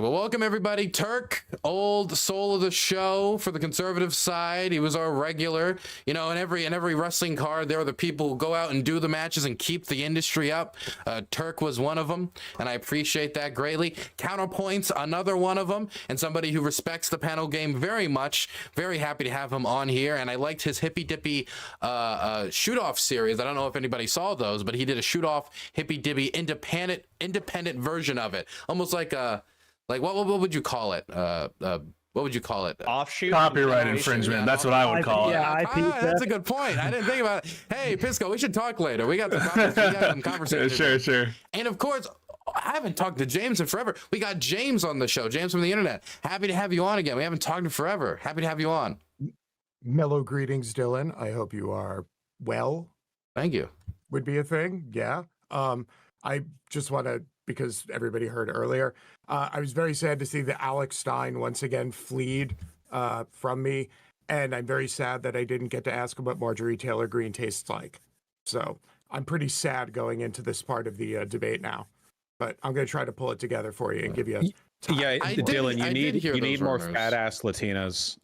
Well, welcome everybody. Turk, old soul of the show for the conservative side. He was our regular. You know, in every wrestling card, there are the people who go out and do the matches and keep the industry up. Turk was one of them, and I appreciate that greatly. Counterpoints, another one of them, and somebody who respects the panel game very much. Very happy to have him on here, and I liked his Hippy Dippy shoot-off series. I don't know if anybody saw those, but he did a shoot-off Hippy Dippy independent version of it, almost like a what would you call it? What would you call it? Offshoot? Copyright infringement. That's what I would call it. That's a good point. I didn't think about it. Hey, Pisco, we should talk later. We got some conversation. Sure. And of course, I haven't talked to James in forever. We got James on the show. James from the internet. Happy to have you on again. We haven't talked in forever. Happy to have you on. Mellow greetings, Dylan. I hope you are well. Thank you. Would be a thing. Yeah. I just want to, because everybody heard earlier, I was very sad to see that Alex Stein once again fleed from me. And I'm very sad that I didn't get to ask him what Marjorie Taylor Greene tastes like. So I'm pretty sad going into this part of the debate now. But I'm going to try to pull it together for you and give you a time. Yeah, Dylan, you need more fat ass Latinas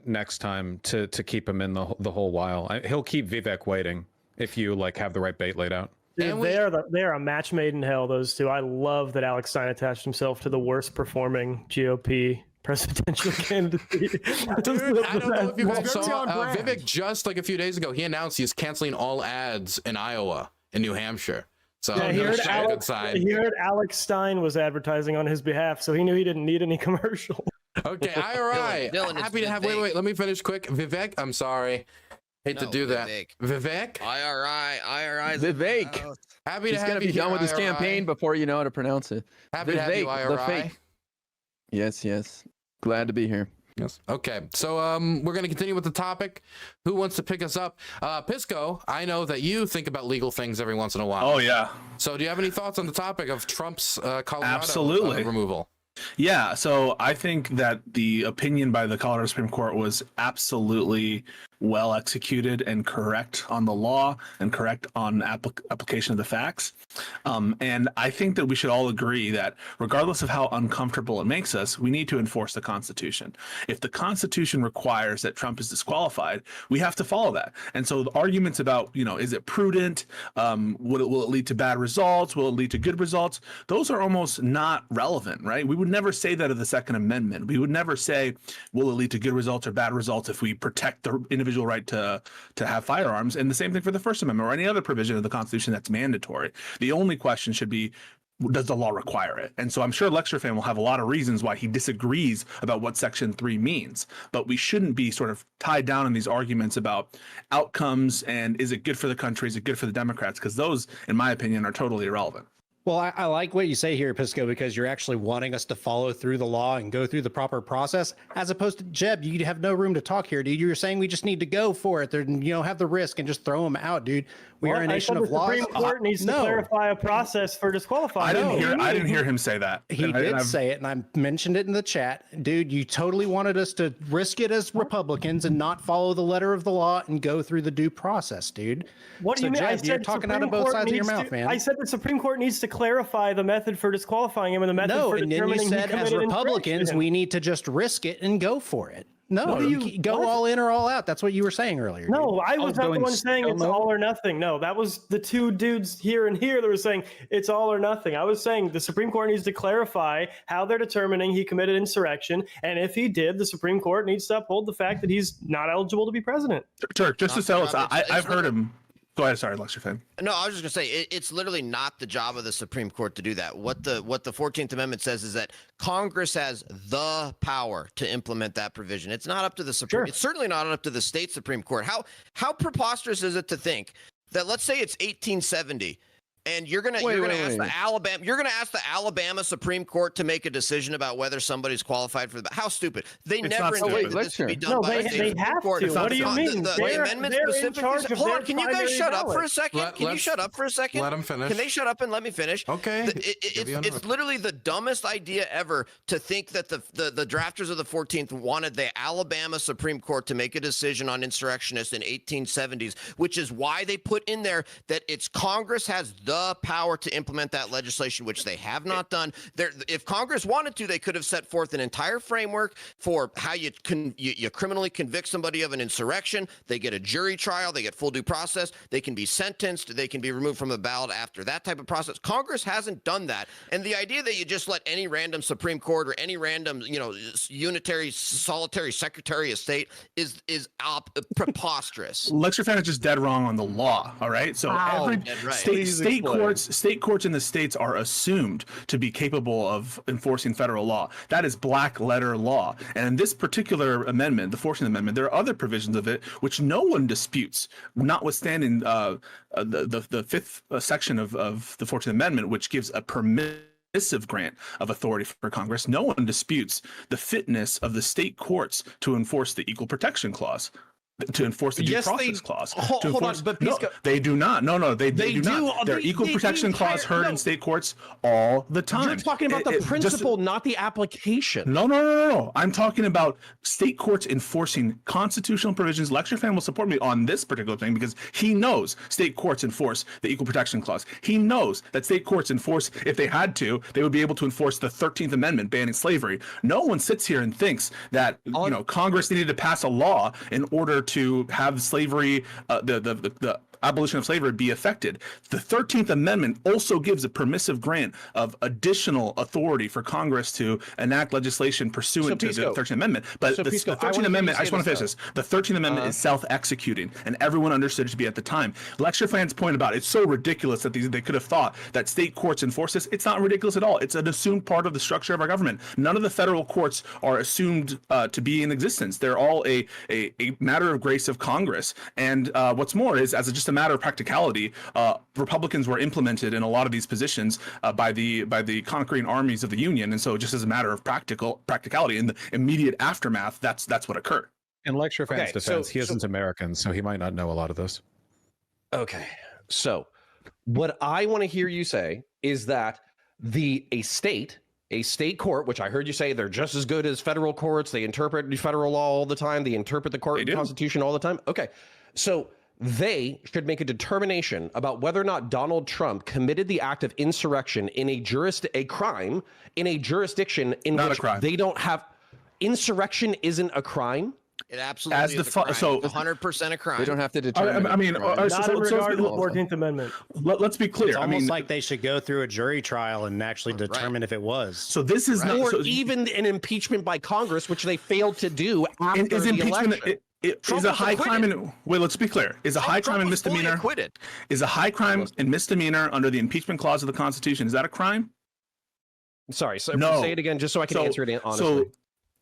next time to keep him in the whole while. He'll keep Vivek waiting if you have the right bait laid out. Dude, they are a match made in hell, those two. I love that Alex Stein attached himself to the worst performing GOP presidential candidate. I don't know if you guys saw Vivek just a few days ago. He announced he's canceling all ads in Iowa and New Hampshire. So yeah, he heard Alex Stein was advertising on his behalf, so he knew he didn't need any commercial. Okay, IRI. Dylan, happy to have. Wait. Let me finish quick. Vivek, I'm sorry. Hate to do that. Vivek? IRI. Vivek. Happy to He's have gonna you be done with his IRI. campaign before you know how to pronounce it. Happy Vivek, to have you, the IRI. fake. Yes. Glad to be here. Yes. Okay. So we're going to continue with the topic. Who wants to pick us up? Pisco, I know that you think about legal things every once in a while. Oh, yeah. So do you have any thoughts on the topic of Trump's Colorado removal? Yeah, so I think that the opinion by the Colorado Supreme Court was absolutely well executed and correct on the law and correct on application of the facts. And I think that we should all agree that regardless of how uncomfortable it makes us, we need to enforce the Constitution. If the Constitution requires that Trump is disqualified, we have to follow that. And so the arguments about, is it prudent? Will it lead to bad results? Will it lead to good results? Those are almost not relevant, right? We would never say that of the Second Amendment. We would never say, will it lead to good results or bad results if we protect the individual right to have firearms? And the same thing for the First Amendment or any other provision of the Constitution that's mandatory. The only question should be, does the law require it? And so I'm sure LCTRfan will have a lot of reasons why he disagrees about what Section 3 means. But we shouldn't be sort of tied down in these arguments about outcomes and is it good for the country, is it good for the Democrats? Because those, in my opinion, are totally irrelevant. Well, I like what you say here, Pisco, because you're actually wanting us to follow through the law and go through the proper process, as opposed to Jeb. You have no room to talk here, dude. You're saying we just need to go for it. Have the risk and just throw them out, dude. We are a nation of laws. The Supreme Court needs to clarify a process for disqualifying. I didn't hear him say that. He did say it, and I mentioned it in the chat. Dude, you totally wanted us to risk it as Republicans and not follow the letter of the law and go through the due process, dude. What do you mean? Jeb, you're talking out of both sides of your mouth, man. I said the Supreme Court needs to clarify the method for disqualifying him and the method for determining he committed as Republicans, we need to just risk it and go for it. No, you go all in or all out. That's what you were saying earlier. No, I was not the one saying it's all or nothing. No, that was the two dudes here and here that were saying it's all or nothing. I was saying the Supreme Court needs to clarify how they're determining he committed insurrection. And if he did, the Supreme Court needs to uphold the fact that he's not eligible to be president. Turk, just to sell us, I've heard him. Go ahead. Sorry, LCTRfan. No, I was just gonna say it's literally not the job of the Supreme Court to do that. What the 14th Amendment says is that Congress has the power to implement that provision. It's not up to the Supreme. Sure. It's certainly not up to the state Supreme Court. How preposterous is it to think that, let's say it's 1870, and you're gonna ask the Alabama Supreme Court to make a decision about whether somebody's qualified for the. How stupid! They never intended this to be done by the state Supreme Court. What do you mean? The amendment specifically. Hold on, can you guys shut up for a second? Can you shut up for a second? Let him finish. Can they shut up and let me finish? Okay. It's literally the dumbest idea ever to think that the drafters of the 14th wanted the Alabama Supreme Court to make a decision on insurrectionists in 1870s, which is why they put in there that it's Congress has the the power to implement that legislation, which they have not done. If Congress wanted to, they could have set forth an entire framework for how you criminally convict somebody of an insurrection. They get a jury trial. They get full due process. They can be sentenced. They can be removed from the ballot after that type of process. Congress hasn't done that. And the idea that you just let any random Supreme Court or any random, unitary, solitary Secretary of State is preposterous. LCTRfan is just dead wrong on the law. All right. So every state courts in the states are assumed to be capable of enforcing federal law. That is black letter law. And in this particular amendment, the 14th Amendment, there are other provisions of it which no one disputes, notwithstanding the fifth section of the 14th Amendment, which gives a permissive grant of authority for Congress. No one disputes the fitness of the state courts to enforce the Equal Protection Clause, to enforce the due process clause. Hold on, but Pisco, they do not. No, they do not. Their equal protection clause heard in state courts all the time. You're talking about the principle, not the application. No. I'm talking about state courts enforcing constitutional provisions. LCTRfan will support me on this particular thing because he knows state courts enforce the equal protection clause. He knows that state courts enforce, if they had to, they would be able to enforce the 13th Amendment banning slavery. No one sits here and thinks that Congress needed to pass a law in order to have slavery, the abolition of slavery be effected. The 13th Amendment also gives a permissive grant of additional authority for Congress to enact legislation pursuant to the 13th Amendment. But the 13th Amendment, I just want to finish this. The 13th Amendment is self-executing, and everyone understood it to be at the time. LCTRfan's point about it's so ridiculous that they could have thought that state courts enforce this. It's not ridiculous at all. It's an assumed part of the structure of our government. None of the federal courts are assumed to be in existence. They're all a matter of grace of Congress. And what's more is, as just a matter of practicality, Republicans were implemented in a lot of these positions by the conquering armies of the Union, and so just as a matter of practicality in the immediate aftermath, that's what occurred. In LCTRfan's defense, he isn't American, so he might not know a lot of this. Okay, so what I want to hear you say is that a state court, which I heard you say they're just as good as federal courts, they interpret federal law all the time, they interpret the Constitution all the time. Okay, so they should make a determination about whether or not Donald Trump committed the act of insurrection in a crime in a jurisdiction in which they don't have. Insurrection isn't a crime. It absolutely is a crime. So 100% a crime. We don't have to determine. Not in regard to the 14th Amendment. Let's be clear. It's almost like they should go through a jury trial and actually determine if it was. So this is not, or even an impeachment by Congress, which they failed to do after the election. Is a high crime and wait, let's be clear. Is a high crime and misdemeanor is a high crime and misdemeanor under the impeachment clause of the Constitution? Is that a crime? Sorry, so say it again just so I can answer it honestly. So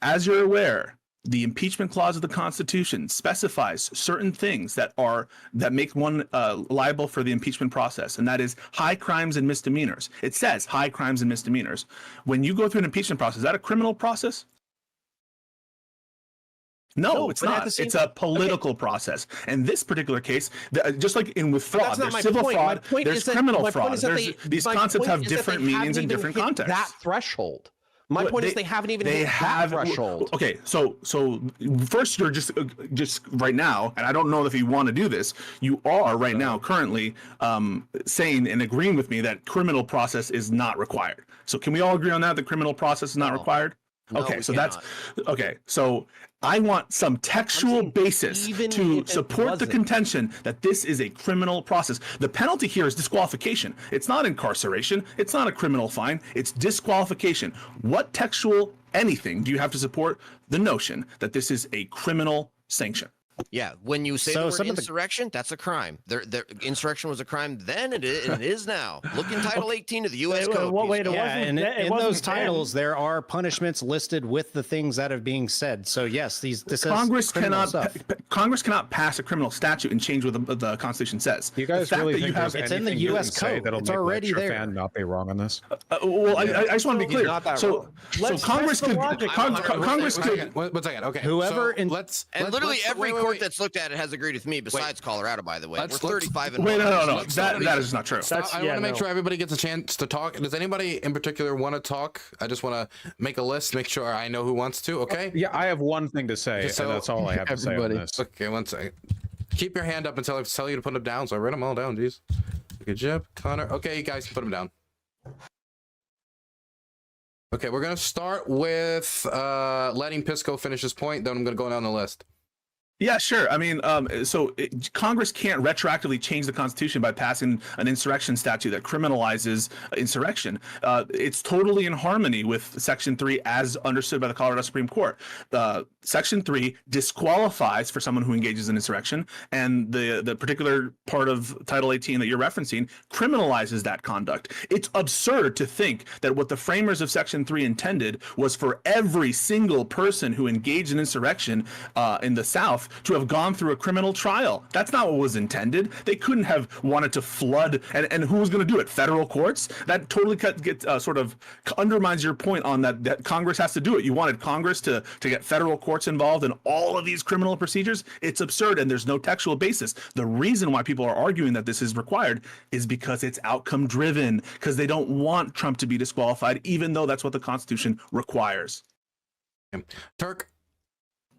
as you're aware, the impeachment clause of the Constitution specifies certain things that make one liable for the impeachment process, and that is high crimes and misdemeanors. It says high crimes and misdemeanors. When you go through an impeachment process, is that a criminal process? No, it's not. It's a political process. And this particular case, just like with fraud, there's civil fraud, there's criminal fraud. These concepts have different meanings in different contexts. That threshold. My point is they haven't even hit that threshold. Okay, so first you're just right now, and I don't know if you want to do this, you are right now currently saying and agreeing with me that criminal process is not required. So can we all agree on that? The criminal process is not required? Okay, so that's okay. So I want some textual basis to support the contention that this is a criminal process. The penalty here is disqualification. It's not incarceration. It's not a criminal fine. It's disqualification. What textual anything do you have to support the notion that this is a criminal sanction? Yeah, when you say the word insurrection, that's a crime. Insurrection was a crime then, and it is now. Look in Title 18 of the U.S. Code. And in those titles, there are punishments listed with the things that are being said. So yes, Congress cannot pass a criminal statute and change what the Constitution says. You guys really think it's in the U.S. Code? It's already there. Not be wrong on this. Well, I just want to be clear. So Congress could. One second. Okay. Whoever and literally every court that's looked at it has agreed with me, besides Colorado, by the way. We're 35 and wait, no. That is not true. I want to make sure everybody gets a chance to talk. Does anybody in particular want to talk? I just want to make a list, make sure I know who wants to. Okay. Yeah, I have one thing to say, and that's all I have to say on this. Okay, one second. Keep your hand up until I tell you to put them down. So I write them all down. Jeez. Good job, Connor. Okay, you guys can put him down. Okay, we're gonna start with letting Pisco finish his point. Then I'm gonna go down the list. Yeah, sure. I mean, Congress can't retroactively change the Constitution by passing an insurrection statute that criminalizes insurrection. It's totally in harmony with Section 3 as understood by the Colorado Supreme Court. Section 3 disqualifies for someone who engages in insurrection, and the particular part of Title 18 that you're referencing criminalizes that conduct. It's absurd to think that what the framers of Section 3 intended was for every single person who engaged in insurrection in the South to have gone through a criminal trial. That's not what was intended. They couldn't have wanted to flood, and who was going to do it? Federal courts? That totally sort of undermines your point on that Congress has to do it. You wanted Congress to get federal courts involved in all of these criminal procedures? It's absurd, and there's no textual basis. The reason why people are arguing that this is required is because it's outcome driven, because they don't want Trump to be disqualified, even though that's what the Constitution requires. Turk.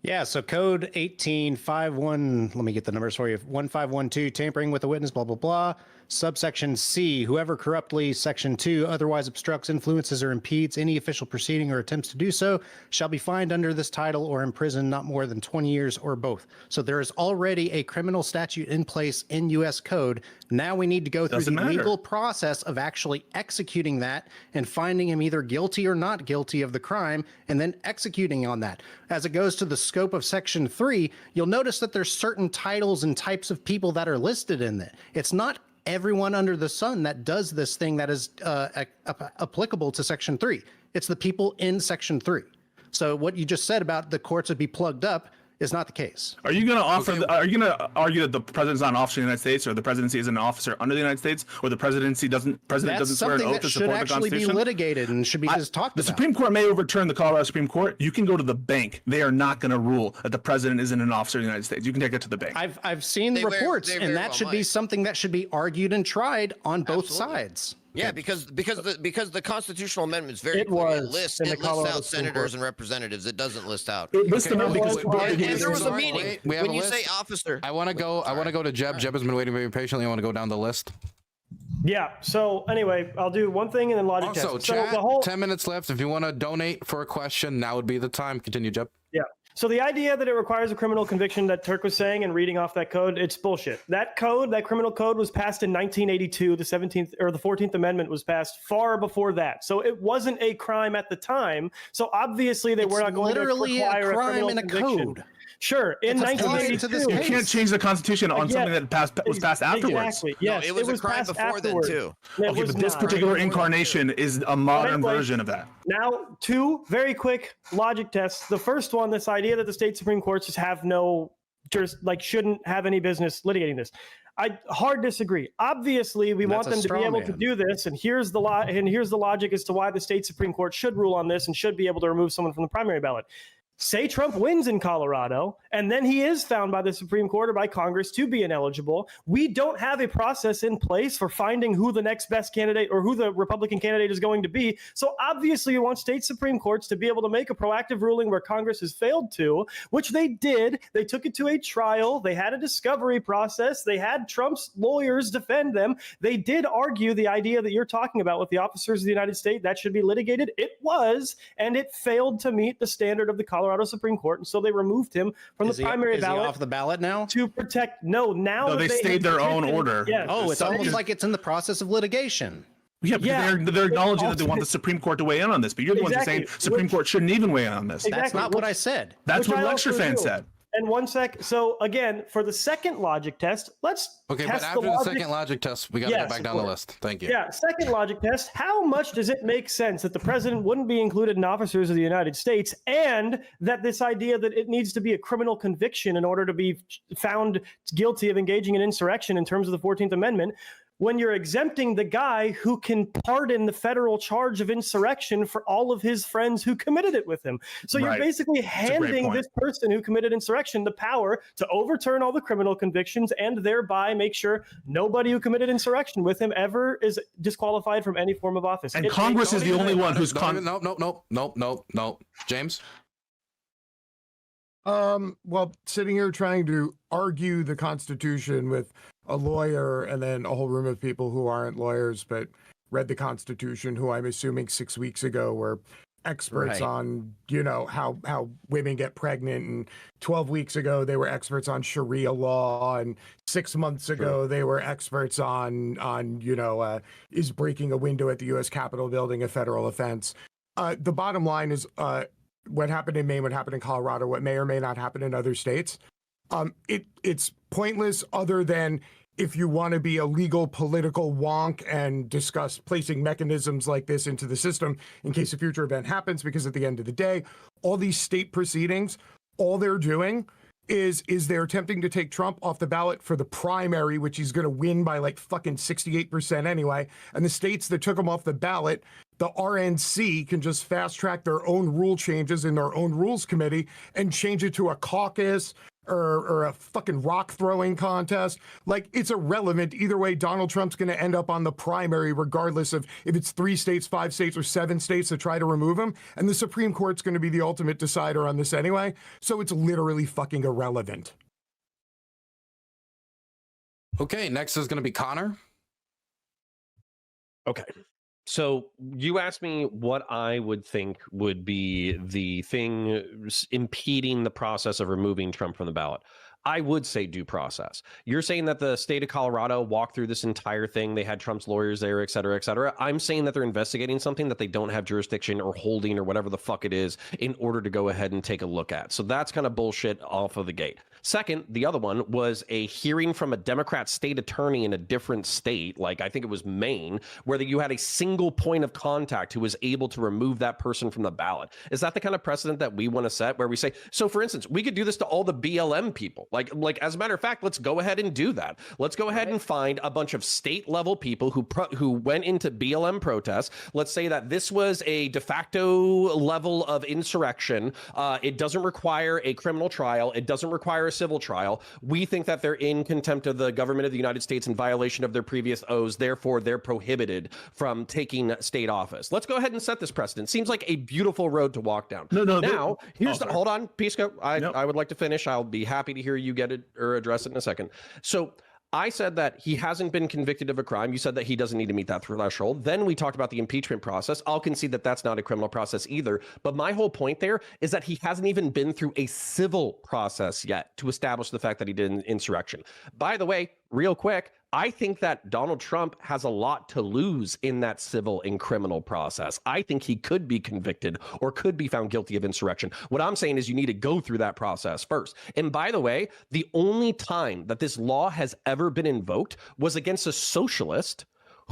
Yeah, so code 1851, let me get the numbers for you. 1512, tampering with a witness, blah, blah, blah. Subsection C, whoever corruptly, section 2, otherwise obstructs, influences, or impedes any official proceeding or attempts to do so, shall be fined under this title or imprisoned not more than 20 years or both. So there is already a criminal statute in place in U.S. code. Now we need to go through the legal process of actually executing that and finding him either guilty or not guilty of the crime, and then executing on that. As it goes to the scope of section 3, you'll notice that there's certain titles and types of people that are listed in it. It's not everyone under the sun that does this thing that is applicable to section 3. It's the people in section 3. So what you just said about the courts would be plugged up is not the case. Are you going to are you going to argue that the president's not an officer of the United States, or the presidency is an officer under the United States, or the president doesn't swear an oath to support the Constitution? That's something that should actually be litigated and should be just talked about. The Supreme Court may overturn the Colorado Supreme Court. You can go to the bank. They are not going to rule that the president isn't an officer of the United States. You can take it to the bank. I've seen the reports, and that should be something that should be argued and tried on both sides. Yeah, because the constitutional amendment is very clear. It lists out senators and representatives. It doesn't list out. It lists them out because and there was a meeting. We have when a you list. say officer, I want to go to Jeb. Jeb has been waiting very patiently. I want to go down the list. Yeah. So anyway, I'll do one thing and then logic test. Also, chat, 10 minutes left. If you want to donate for a question, now would be the time. Continue, Jeb. Yeah. So the idea that it requires a criminal conviction that Turk was saying and reading off that code, it's bullshit. That code, that criminal code, was passed in 1982. The 17th or the 14th Amendment was passed far before that. So it wasn't a crime at the time. So obviously they were not going to require a criminal conviction. Code. Sure, in 1982, you can't change the Constitution on something that was passed afterwards. Exactly. Yes, no, it was a crime before then too. Okay, but this particular incarnation is a modern version of that. Now, two very quick logic tests. The first one, this idea that the state Supreme Courts just have no, shouldn't have any business litigating this. I hard disagree. Obviously, we want them to be able to do this, and here's the logic as to why the state Supreme Court should rule on this and should be able to remove someone from the primary ballot. Say Trump wins in Colorado, and then he is found by the Supreme Court or by Congress to be ineligible. We don't have a process in place for finding who the next best candidate or who the Republican candidate is going to be. So obviously you want state Supreme Courts to be able to make a proactive ruling where Congress has failed to, which they did. They took it to a trial. They had a discovery process. They had Trump's lawyers defend them. They did argue the idea that you're talking about with the officers of the United States, that should be litigated. It was, and it failed to meet the standard of the Colorado Supreme Court, and so they removed him from the primary ballot. Is he off the ballot now? To protect. No, they stayed their own order. Yes. Oh, it's almost like it's in the process of litigation. Yeah, but they're acknowledging that they want the Supreme Court to weigh in on this, but you're the ones saying Supreme Court shouldn't even weigh in on this. That's not what I said. That's what LCTRfan said. And one sec. So again, for the second logic test, let's but after the second logic test, we got to go back down the list. Thank you. Yeah, second logic test. How much does it make sense that the president wouldn't be included in officers of the United States, and that this idea that it needs to be a criminal conviction in order to be found guilty of engaging in insurrection in terms of the 14th Amendment, when you're exempting the guy who can pardon the federal charge of insurrection for all of his friends who committed it with him. So you're basically handing this person who committed insurrection the power to overturn all the criminal convictions and thereby make sure nobody who committed insurrection with him ever is disqualified from any form of office. And Congress is the only one who's... No. James? Well, sitting here trying to argue the Constitution with a lawyer and then a whole room of people who aren't lawyers but read the Constitution, who I'm assuming 6 weeks ago were experts on, you know, how women get pregnant, and 12 weeks ago they were experts on Sharia law, and 6 months ago they were experts on you know, is breaking a window at the U.S. Capitol building a federal offense. The bottom line is what happened in Maine, what happened in Colorado, what may or may not happen in other states. It's pointless, other than if you want to be a legal political wonk and discuss placing mechanisms like this into the system in case a future event happens, because at the end of the day, all these state proceedings, all they're doing is they're attempting to take Trump off the ballot for the primary, which he's going to win by like fucking 68% anyway. And the states that took him off the ballot, the RNC can just fast track their own rule changes in their own rules committee and change it to a caucus or a fucking rock throwing contest. Like, it's irrelevant. Either way, Donald Trump's going to end up on the primary, regardless of if it's 3 states, 5 states, or 7 states that try to remove him. And the Supreme Court's going to be the ultimate decider on this anyway. So it's literally fucking irrelevant. Okay, next is going to be Connor. Okay. So you asked me what I would think would be the thing impeding the process of removing Trump from the ballot. I would say due process. You're saying that the state of Colorado walked through this entire thing. They had Trump's lawyers there, et cetera, et cetera. I'm saying that they're investigating something that they don't have jurisdiction or holding or whatever the fuck it is in order to go ahead and take a look at. So that's kind of bullshit off of the gate. Second, the other one was a hearing from a Democrat state attorney in a different state, like I think it was Maine, where you had a single point of contact who was able to remove that person from the ballot. Is that the kind of precedent that we want to set, where we say, so for instance, we could do this to all the BLM people? Like as a matter of fact, let's go ahead and do that. Let's go ahead and find a bunch of state level people who went into BLM protests. Let's say that this was a de facto level of insurrection. It doesn't require a criminal trial. It doesn't require a civil trial. We think that they're in contempt of the government of the United States in violation of their previous oaths. Therefore, they're prohibited from taking state office. Let's go ahead and set this precedent. Seems like a beautiful road to walk down. Now, here's the, hold on, Pisco. I would like to finish. I'll be happy to hear you get it or address it in a second. So I said that he hasn't been convicted of a crime. You said that he doesn't need to meet that threshold. Then we talked about the impeachment process. I'll concede that that's not a criminal process either. But my whole point there is that he hasn't even been through a civil process yet to establish the fact that he did an insurrection. By the way, real quick, I think that Donald Trump has a lot to lose in that civil and criminal process. I think he could be convicted or could be found guilty of insurrection. What I'm saying is you need to go through that process first. And by the way, the only time that this law has ever been invoked was against a socialist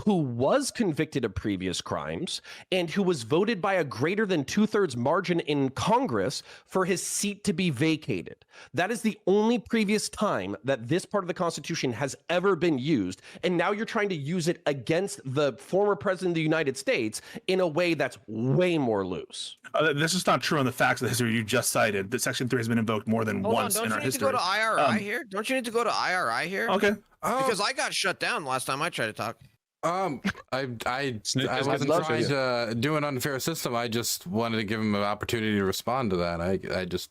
who was convicted of previous crimes and who was voted by a greater than 2/3 margin in Congress for his seat to be vacated. That is the only previous time that this part of the Constitution has ever been used. And now you're trying to use it against the former president of the United States in a way that's way more loose. This is not true on the facts of the history you just cited. That Section 3 has been invoked more than once in our history. Don't you need to go to IRI here? Don't you need to go to IRI here? Okay. Because I got shut down last time I tried to talk. I wasn't trying to do an unfair system. I just wanted to give him an opportunity to respond to that.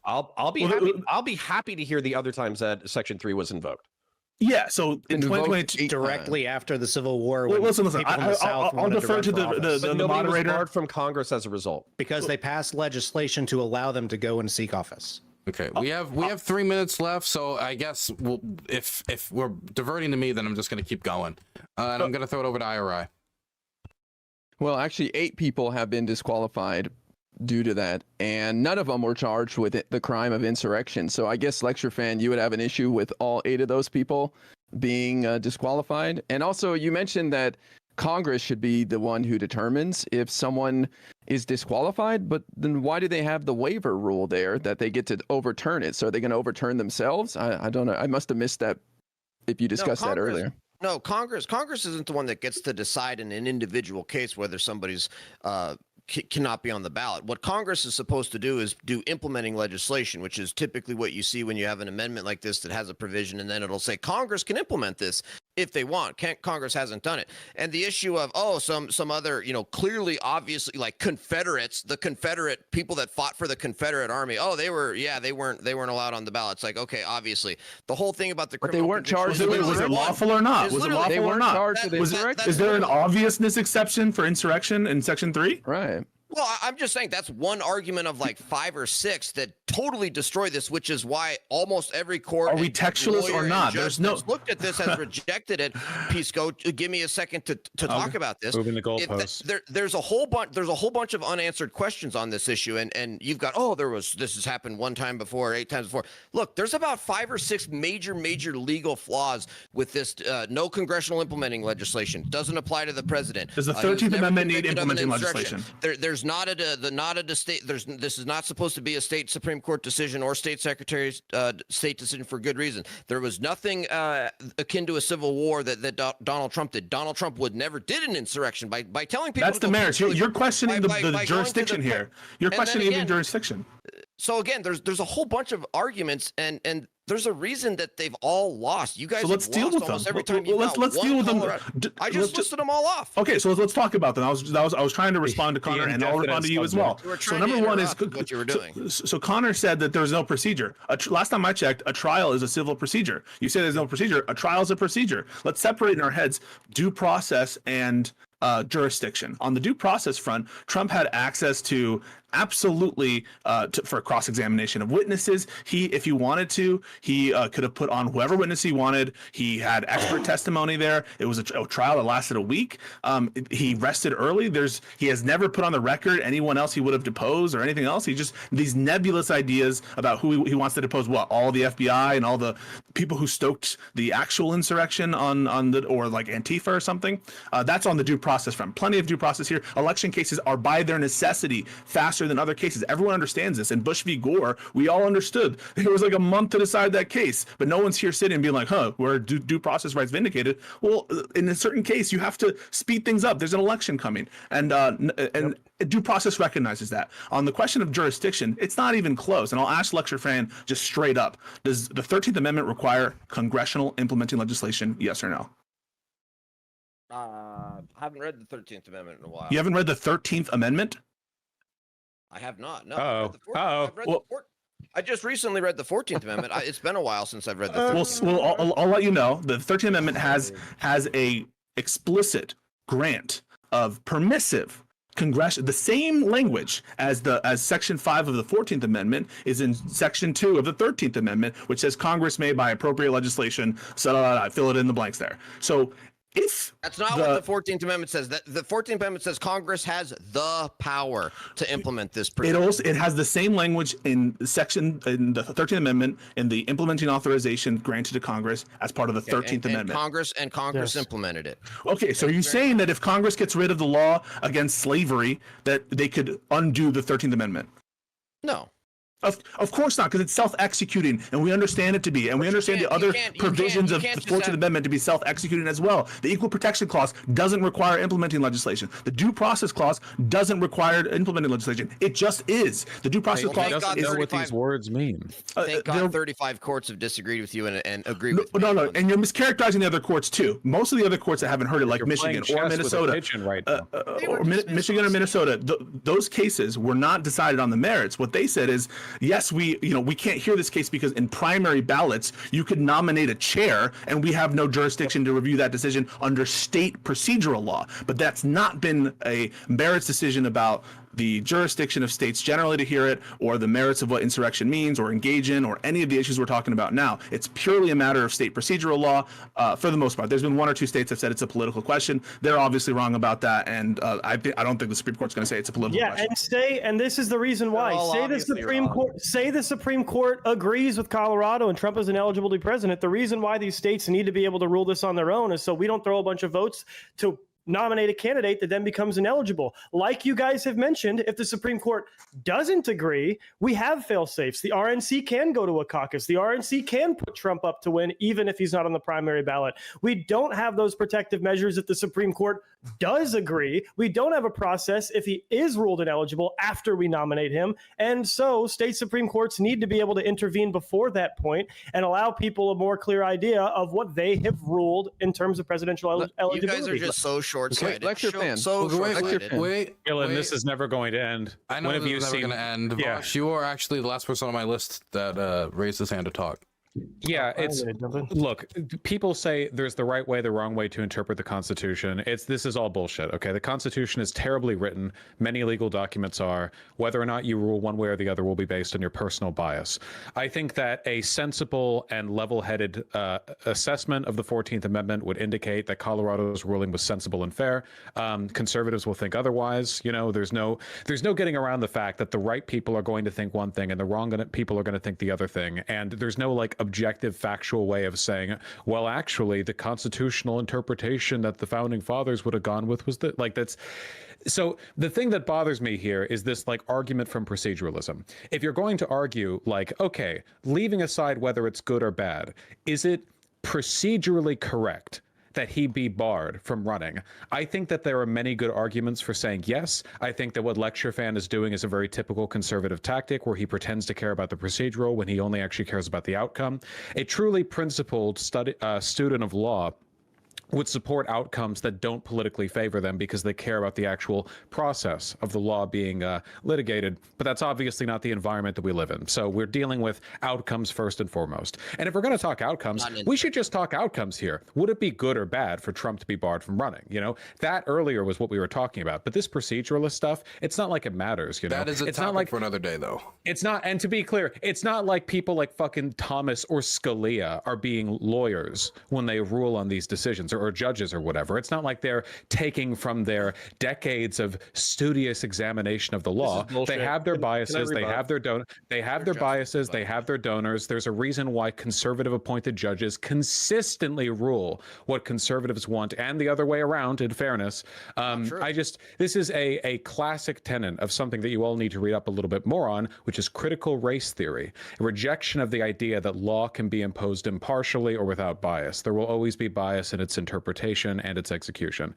I'll be happy to hear the other times that Section 3 was invoked. Yeah, so in 2022, directly after the Civil War, when listen. I'll defer to the moderator. Was barred from Congress as a result because they passed legislation to allow them to go and seek office. Okay, we have 3 minutes left, so I guess if we're diverting to me, then I'm just going to keep going, and I'm going to throw it over to IRI. Well, actually, 8 people have been disqualified due to that, and none of them were charged with the crime of insurrection. So I guess LCTRfan, you would have an issue with all 8 of those people being disqualified. And also, you mentioned that Congress should be the one who determines if someone is disqualified, but then why do they have the waiver rule there that they get to overturn it? So are they going to overturn themselves? I don't know. I must have missed that if you discussed that earlier. No, Congress isn't the one that gets to decide in an individual case whether somebody's cannot be on the ballot. What Congress is supposed to do is do implementing legislation, which is typically what you see when you have an amendment like this that has a provision and then it'll say Congress can implement this. if they want. Congress hasn't done it. And the issue of some other, clearly obviously like Confederates, the Confederate people that fought for the Confederate Army, they weren't allowed on the ballot. It's like, okay, obviously the whole thing about the But they weren't charged with was it lawful or not? Was it lawful They or weren't not? charged with insurrection. Is there an obviousness exception for insurrection in Section 3? Right. Well, I'm just saying that's one argument of like 5 or 6 that totally destroy this, which is why almost every court. Are we textualists or not? There's no looked at this has rejected it. Pisco, give me a second to talk about this. Moving the goalposts. There's a whole bunch of unanswered questions on this issue, and you've got this has happened 1 time before, 8 times before. Look, there's about 5 or 6 major legal flaws with this. No congressional implementing legislation doesn't apply to the president. Does the 13th Amendment need implementing legislation? There's not a state. This is not supposed to be a state Supreme Court decision or state secretary's state decision for good reason. There was nothing akin to a civil war that Donald Trump did. Donald Trump never did an insurrection by telling people. That's the merits. You're questioning the jurisdiction here. You're questioning even jurisdiction. So again, there's a whole bunch of arguments, and there's a reason that they've all lost. You guys, so let's deal with them. Every time let's deal with them. I just listed them all off. Okay, so let's talk about them. I was trying to respond to Connor, and I'll respond to you as well. So number one is what you were doing. So Connor said that there's no procedure. Last time I checked, a trial is a civil procedure. You say there's no procedure. A trial is a procedure. Let's separate in our heads due process and jurisdiction. On the due process front, Trump had access to absolutely for cross-examination of witnesses. If he wanted to, he could have put on whoever witness he wanted. He had expert testimony there. It was a trial that lasted a week. He rested early. He has never put on the record anyone else he would have deposed or anything else. He just these nebulous ideas about who he wants to depose. What, all the FBI and all the people who stoked the actual insurrection or like Antifa or something. That's on the due process front. Plenty of due process here. Election cases are by their necessity faster than other cases. Everyone understands this. In Bush v. Gore, we all understood it was like a month to decide that case, but no one's here sitting and being like, were due process rights vindicated? Well, in a certain case, you have to speed things up. There's an election coming, and due process recognizes that. On the question of jurisdiction, it's not even close. And I'll ask LCTRfan just straight up: does the 13th Amendment require congressional implementing legislation? Yes or no? I haven't read the 13th Amendment in a while. You haven't read the 13th Amendment? I have not. No. I just recently read the 14th Amendment. It's been a while since I've read the 13th Amendment. Well, I'll let you know. The 13th Amendment has a explicit grant of permissive the same language as Section 5 of the 14th Amendment is in Section 2 of the 13th Amendment, which says Congress may, by appropriate legislation, fill it in the blanks there. So that's not what the 14th Amendment says. The 14th Amendment says Congress has the power to implement this provision. It has the same language in the 13th Amendment in the implementing authorization granted to Congress as part of the 13th Amendment. Congress implemented it. Okay, so you're saying that if Congress gets rid of the law against slavery, that they could undo the 13th Amendment? No. Of course not, because it's self-executing, and we understand it to be, and we understand the other provisions of the 14th Amendment to be self-executing as well. The Equal Protection Clause doesn't require implementing legislation. The Due Process Clause doesn't require implementing legislation. It just is. The Due Process Clause doesn't know what these words mean. Thank God 35 courts have disagreed with you and agreed with me. No, and you're mischaracterizing the other courts too. Most of the other courts that haven't heard it, like Michigan or Minnesota, Michigan or Minnesota, those cases were not decided on the merits. What they said is, yes, we can't hear this case because in primary ballots you could nominate a chair, and we have no jurisdiction to review that decision under state procedural law. But that's not been a merits decision about the jurisdiction of states generally to hear it, or the merits of what insurrection means, or engage in, or any of the issues we're talking about now. It's purely a matter of state procedural law for the most part. There's been 1 or 2 states that said it's a political question. They're obviously wrong about that, and I don't think the Supreme Court's going to say it's a political question. And this is the reason why. Say the Supreme Court agrees with Colorado and Trump is ineligible to be president. The reason why these states need to be able to rule this on their own is so we don't throw a bunch of votes to nominate a candidate that then becomes ineligible. Like you guys have mentioned, if the Supreme Court doesn't agree, we have fail-safes. The RNC can go to a caucus. The RNC can put Trump up to win, even if he's not on the primary ballot. We don't have those protective measures if the Supreme Court does agree. We don't have a process if he is ruled ineligible after we nominate him. And so state Supreme Courts need to be able to intervene before that point and allow people a more clear idea of what they have ruled in terms of presidential eligibility. You guys are just so short-sighted. Lecture fan. So short-sighted. Wait, This is never going to end. I know this is never going to end. Yeah. Vaush, you are actually the last person on my list that raised his hand to talk. Yeah, it's look, people say there's the right way, the wrong way to interpret the Constitution. This is all bullshit. Okay, the Constitution is terribly written. Many legal documents are. Whether or not you rule one way or the other will be based on your personal bias. I think that a sensible and level-headed assessment of the 14th Amendment would indicate that Colorado's ruling was sensible and fair. Conservatives will think otherwise. You know, there's no getting around the fact that the right people are going to think one thing and the wrong people are going to think the other thing. And there's no like objective factual way of saying, well, actually the constitutional interpretation that the founding fathers would have gone with was that, like, that's so the thing that bothers me here is this like argument from proceduralism. If you're going to argue like, okay, leaving aside whether it's good or bad, is it procedurally correct that he be barred from running? I think that there are many good arguments for saying yes. I think that what LCTRfan is doing is a very typical conservative tactic where he pretends to care about the procedural when he only actually cares about the outcome. A truly principled student of law would support outcomes that don't politically favor them because they care about the actual process of the law being litigated. But that's obviously not the environment that we live in. So we're dealing with outcomes first and foremost. And if we're going to talk outcomes, we should just talk outcomes here. Would it be good or bad for Trump to be barred from running? You know, that earlier was what we were talking about. But this proceduralist stuff, it's not like it matters. You know, that is a topic for another day, though. It's not. And to be clear, it's not like people like fucking Thomas or Scalia are being lawyers when they rule on these decisions, or judges or whatever. It's not like they're taking from their decades of studious examination of the law. They have their biases. They have their biases. They have their donors. There's a reason why conservative appointed judges consistently rule what conservatives want, and the other way around, in fairness. This is a classic tenet of something that you all need to read up a little bit more on, which is critical race theory, a rejection of the idea that law can be imposed impartially or without bias. There will always be bias in its interpretation and its execution.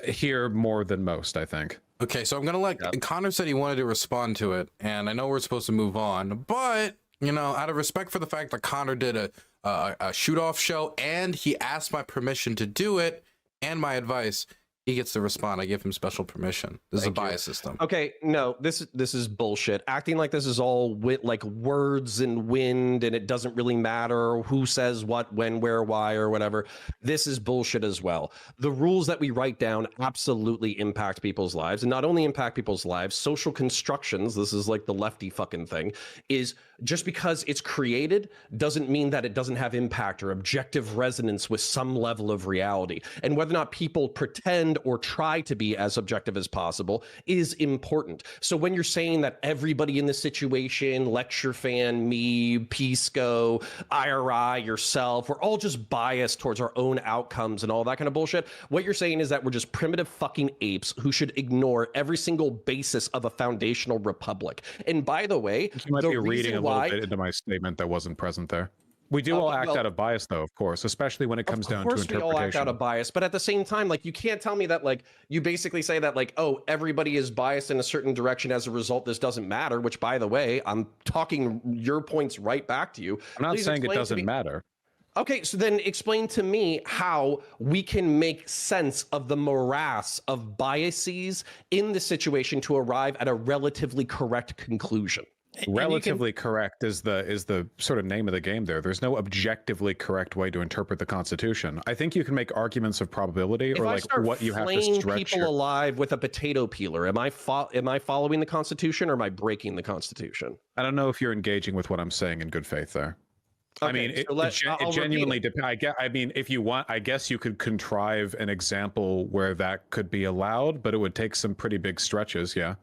Here more than most, I think. Okay, so I'm gonna let Connor said he wanted to respond to it, and I know we're supposed to move on, but you know, out of respect for the fact that Connor did a shoot-off show and he asked my permission to do it and my advice, he gets to respond. I give him special permission. This is a bias system. Okay, no, this is bullshit. Acting like this is all like words and wind, and it doesn't really matter who says what, when, where, why, or whatever. This is bullshit as well. The rules that we write down absolutely impact people's lives, and not only impact people's lives, social constructions, this is like the lefty fucking thing, is just because it's created doesn't mean that it doesn't have impact or objective resonance with some level of reality. And whether or not people pretend or try to be as objective as possible is important. So when you're saying that everybody in this situation, LCTRfan, me, Pisco, IRI, yourself, we're all just biased towards our own outcomes and all that kind of bullshit, what you're saying is that we're just primitive fucking apes who should ignore every single basis of a foundational republic. And by the way, you might be reading a little bit into my statement that wasn't present there. We do all act out of bias, though, of course, especially when it comes down to interpretation. Of course we all act out of bias, but at the same time, like, you can't tell me that, like, you basically say that, like, oh, everybody is biased in a certain direction. As a result, this doesn't matter, which, by the way, I'm talking your points right back to you. I'm not saying it doesn't matter. Okay, so then explain to me how we can make sense of the morass of biases in the situation to arrive at a relatively correct conclusion. Relatively correct is the sort of name of the game there. There's no objectively correct way to interpret the Constitution. I think you can make arguments of probability, or like what you have to stretch. People alive with a potato peeler. Am I following the Constitution, or am I breaking the Constitution? I don't know if you're engaging with what I'm saying in good faith there. Okay, I mean, it genuinely depends. I mean, if you want, I guess you could contrive an example where that could be allowed, but it would take some pretty big stretches. Yeah.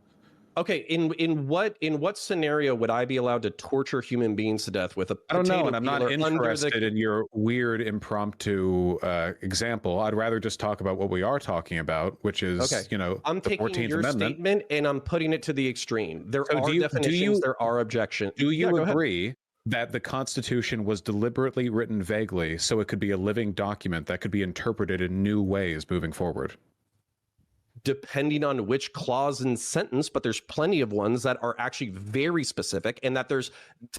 Okay, in what scenario would I be allowed to torture human beings to death with a potato peeler? I don't know, and I'm not interested in your weird impromptu example. I'd rather just talk about what we are talking about, which is, you know, I'm taking your statement and I'm putting it to the extreme. There are definitions, there are objections. Do you agree that the Constitution was deliberately written vaguely so it could be a living document that could be interpreted in new ways moving forward? depending on which clause and sentence, but there's plenty of ones that are actually very specific, and that there's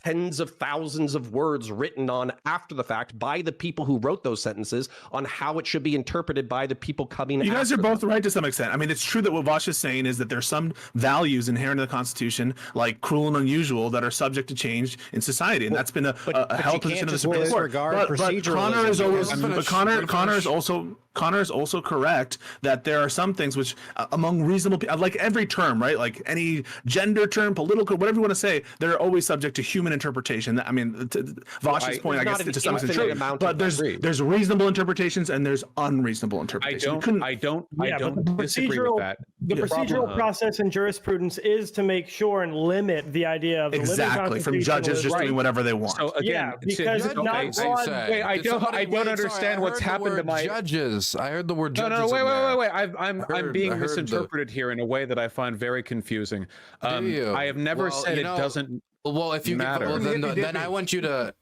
tens of thousands of words written on after the fact by the people who wrote those sentences on how it should be interpreted by the people coming. You guys are after both them. right to some extent. I mean, it's true that what Vaush is saying is that there's some values inherent in the Constitution, like cruel and unusual, that are subject to change in society, and that's been a held position of the Supreme Court. But Connor is always, but Connor is also correct that there are some things which, among reasonable people, like every term, right? Like any gender term, political, whatever you want to say, they're always subject to human interpretation. I mean, to Vaush's point, I guess to some extent true, but there's reasonable interpretations and there's unreasonable interpretations. I don't disagree with that. The procedural process in jurisprudence is to make sure and limit the idea of exactly from judges just doing whatever they want. So again, because it's not broad. Wait, I don't understand what's happened to my judges. I heard the word judges. No, wait. I'm being misinterpreted here in a way that I find very confusing. I have never said it doesn't. Well, if you matter. Then I want you to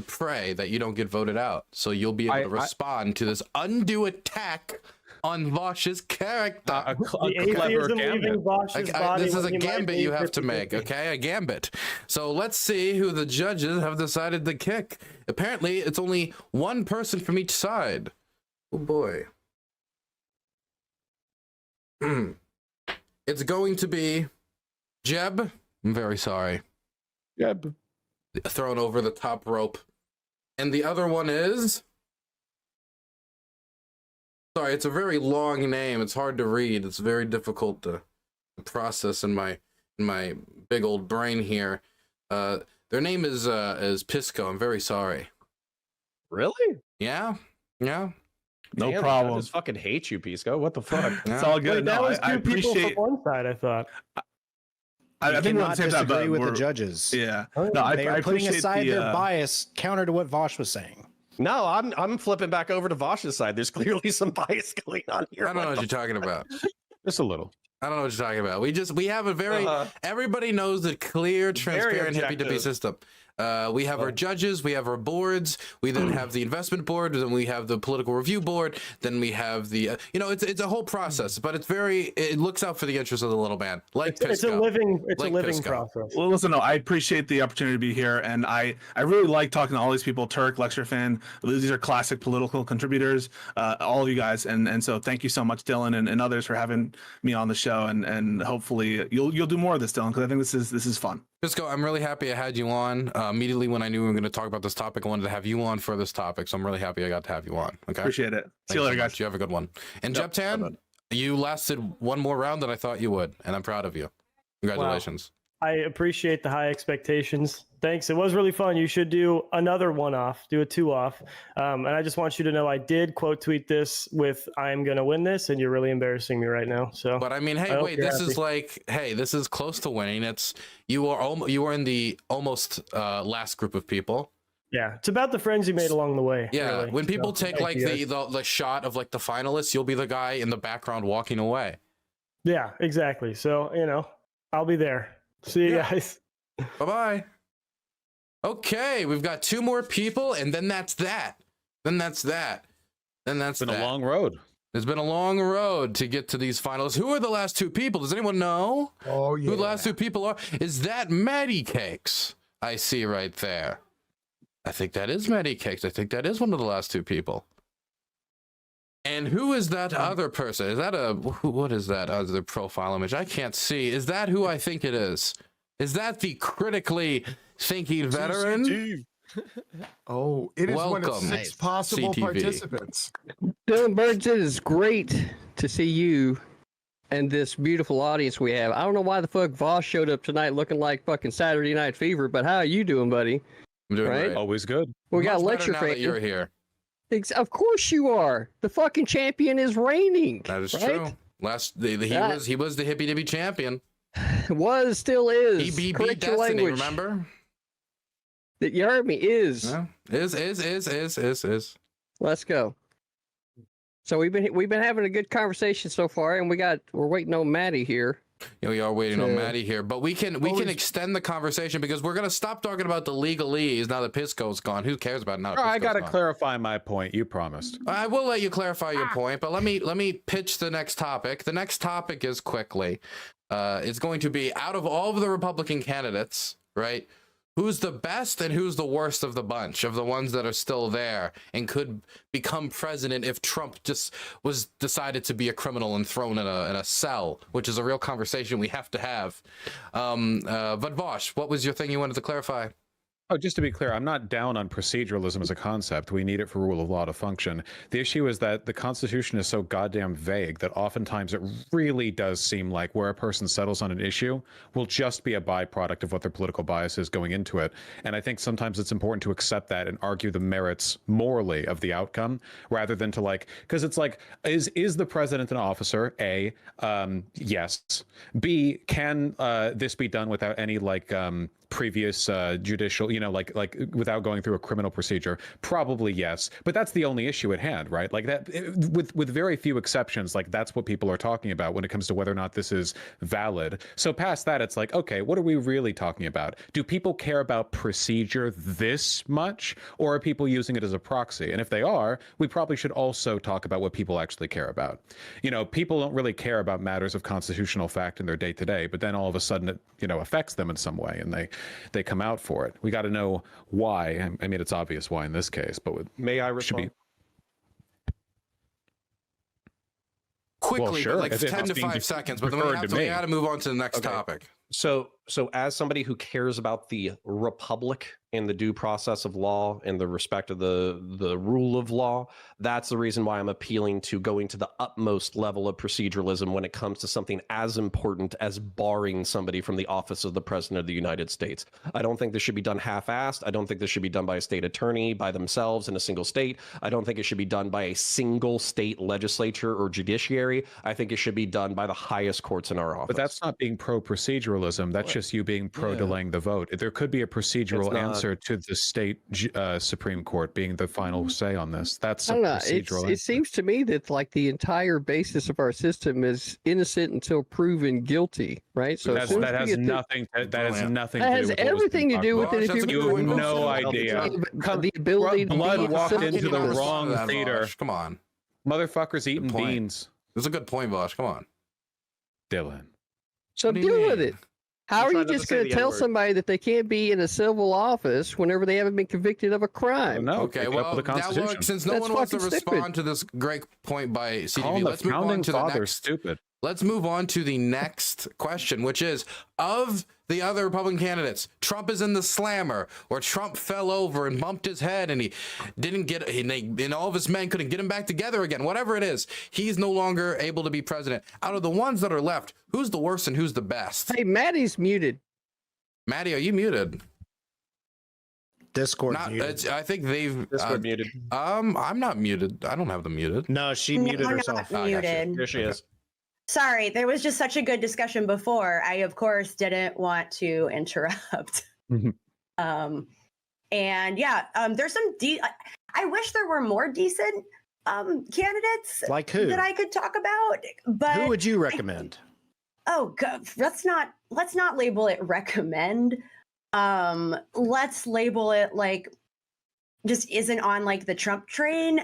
pray that you don't get voted out, so you'll be able to respond to this undue attack on Vaush's character. A clever gambit. This is a gambit you have to make, okay? A gambit. So let's see who the judges have decided to kick. Apparently, it's only one person from each side. Oh boy. It's going to be Jeb. I'm very sorry. Jeb. Thrown over the top rope. And the other one is... Sorry, it's a very long name. It's hard to read. It's very difficult to process in my big old brain here. Their name is Pisco. I'm very sorry. Really? Yeah. Yeah. No Damn, problem. I just fucking hate you, Pisco. What the fuck? It's all good. Wait, that was I two people appreciate. from one side, I thought. I think we're on cannot the same side, disagree but with the we're- judges. Yeah. Oh, No, They are I putting appreciate aside the, their bias counter to what Vaush was saying. No, I'm flipping back over to Vaush's side. There's clearly some bias going on here. I don't know what you're talking about. Just a little. I don't know what you're talking about. We have a very everybody knows the clear, transparent Hippy Dippy system. We have our judges, we have our boards, we then have the investment board, then we have the political review board, then we have the it's a whole process, but it looks out for the interests of the little man. It's a living process. Well, listen, no, I appreciate the opportunity to be here, and I really like talking to all these people. Turk, LCTRfan, these are classic political contributors, all of you guys, and so thank you so much, Dylan, and others for having me on the show, and hopefully you'll do more of this, Dylan, because I think this is fun. Pisco, I'm really happy I had you on. Immediately when I knew we were going to talk about this topic, I wanted to have you on for this topic, so I'm really happy I got to have you on. Okay, Appreciate it. See you later, guys. You have a good one. And Jeptan, you lasted one more round than I thought you would, and I'm proud of you. Congratulations. Wow. I appreciate the high expectations. Thanks. It was really fun. You should do another one-off, do a two-off. And I just want you to know I did quote tweet this with "I'm gonna win this," and you're really embarrassing me right now. So, but I mean, hey, wait, this is close to winning. It's you are in the almost last group of people. Yeah, it's about the friends you made along the way. Yeah, really. when people take like the shot of like the finalists, you'll be the guy in the background walking away. Yeah, exactly. So I'll be there. See you guys. Bye-bye. Okay, we've got two more people, and then that's that. It's been a long road. It's been a long road to get to these finalists. Who are the last two people? Does anyone know? Oh, yeah. Who the last two people are? Is that Maddie Cakes? I see right there. I think that is Maddie Cakes. I think that is one of the last two people. And who is that other person? Is that what is that other profile image? I can't see. Is that who I think it is? Is that the critically thinking veteran? Oh, it is one of Welcome, 6 possible CTV. participants. Dylan Burns, it is great to see you and this beautiful audience we have. I don't know why the fuck Vaush showed up tonight looking like fucking Saturday Night Fever, but how are you doing, buddy? I'm doing Right? great. Always good. We got Much lecture better now that fan. you're here. Of course you are. The fucking champion is reigning. That is right? true. He was the Hippy Dippy champion. Was, still is. He beat Correct your Destiny, language. remember? That you heard me. Is. Yeah. Is. Let's go. So we've been having a good conversation so far, and we're waiting on Maddie here. We are waiting on Maddie here, but we can extend the conversation because we're gonna stop talking about the legalese now that Pisco's gone. Who cares about now? I gotta clarify my point. You promised. I will let you clarify your point, but let me pitch the next topic. The next topic is quickly. It's going to be out of all of the Republican candidates, right? Who's the best and who's the worst of the bunch of the ones that are still there and could become president if Trump just was decided to be a criminal and thrown in a cell, which is a real conversation we have to have. But Vaush, what was your thing you wanted to clarify? Oh, just to be clear, I'm not down on proceduralism as a concept. We need it for rule of law to function. The issue is that the Constitution is so goddamn vague that oftentimes it really does seem like where a person settles on an issue will just be a byproduct of what their political bias is going into it. And I think sometimes it's important to accept that and argue the merits morally of the outcome rather than to because it's is the president an officer? A, yes. B, can this be done without any previous judicial, without going through a criminal procedure? Probably yes, but that's the only issue at hand, right? With very few exceptions, that's what people are talking about when it comes to whether or not this is valid. So past that, it's okay, what are we really talking about? Do people care about procedure this much, or are people using it as a proxy? And if they are, we probably should also talk about what people actually care about. People don't really care about matters of constitutional fact in their day to day, but then all of a sudden it, affects them in some way, and they come out for it. We got to know why. I mean, it's obvious why in this case, but may I respond? Quickly, sure. 10 to 5 seconds, but then we got to move on to the next topic. So as somebody who cares about the republic and the due process of law and the respect of the rule of law, that's the reason why I'm appealing to going to the utmost level of proceduralism when it comes to something as important as barring somebody from the office of the president of the United States. I don't think this should be done half-assed. I don't think this should be done by a state attorney by themselves in a single state. I don't think it should be done by a single state legislature or judiciary. I think it should be done by the highest courts in our office. But that's not being pro-proceduralism. That's just you being pro-delaying the vote. There could be a procedural answer to the state Supreme Court being the final say on this. That's a procedural answer. It seems to me that the entire basis of our system is innocent until proven guilty, right? So that has nothing to do with everything to do with it. If you have no idea. The ability blood walked into the wrong theater. Come on. Motherfuckers eating beans. That's a good point, Vaush. Come on. Dylan. So deal with it. How are you just going to tell somebody that they can't be in a civil office whenever they haven't been convicted of a crime? No. Okay, well, now look, since no one wants to respond to this great point by CDV, let's move on to the next. Stupid. Let's move on to the next question, which is, of the other Republican candidates, Trump is in the slammer, or Trump fell over and bumped his head and he didn't get, and all of his men couldn't get him back together again. Whatever it is, he's no longer able to be president. Out of the ones that are left, who's the worst and who's the best? Hey, Maddie's muted. Maddie, are you muted? Discord muted. I think they've Discord muted. I'm not muted. I don't have them muted. No, she muted herself. Not muted. Here she is. Sorry, there was just such a good discussion before. I, of course, didn't want to interrupt. And yeah, there's some. I wish there were more decent candidates, like who, that I could talk about. But who would you recommend? God, let's not label it recommend. Let's label it just isn't on the Trump train.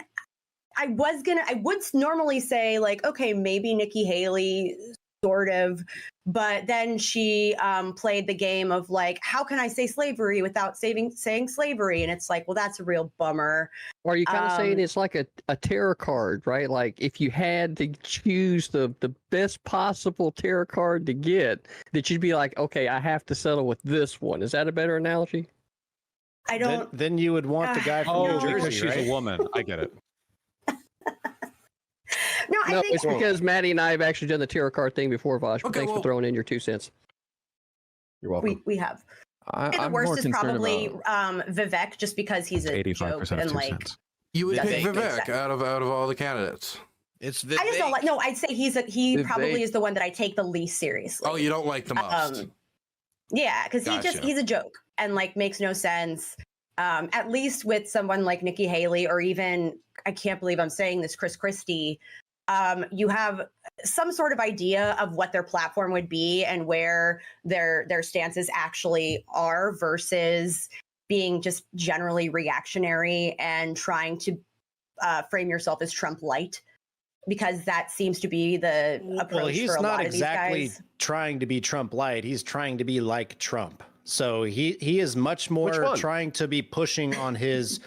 I would normally say okay, maybe Nikki Haley, sort of, but then she played the game of how can I say slavery without saying slavery? And it's well, that's a real bummer. Or are you kind of saying it's like a tarot card, right? If you had to choose the best possible tarot card to get, that you'd be okay, I have to settle with this one. Is that a better analogy? I don't. Then you would want the guy from New Jersey, because she's right? a woman. I get it. I think it's because Maddie and I have actually done the tarot card thing before, Vaush. Thanks for throwing in your 2 cents. You're welcome. We have. The worst is probably Vivek, just because he's a 85% joke and you would pick Vivek out of all the candidates. It's Vivek. I just don't no. I'd say he probably is the one that I take the least seriously. Oh, you don't like the most. Yeah, because he's a joke and makes no sense. At least with someone like Nikki Haley, or even, I can't believe I'm saying this, Chris Christie, you have some sort of idea of what their platform would be and where their stances actually are versus being just generally reactionary and trying to frame yourself as Trump light, because that seems to be the approach. Well, he's for a not lot exactly of these guys. trying to be Trump light. He's trying to be like Trump. So he is much more trying to be pushing on his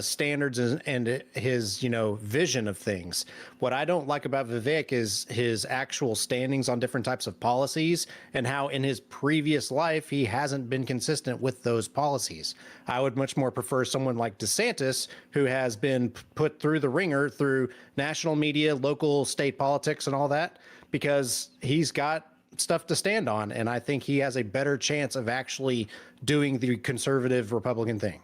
standards and his, you know, vision of things. What I don't like about Vivek is his actual standings on different types of policies and how in his previous life he hasn't been consistent with those policies. I would much more prefer someone like DeSantis, who has been put through the ringer through national media, local, state politics, and all that, because he's got stuff to stand on, and I think he has a better chance of actually doing the conservative Republican thing.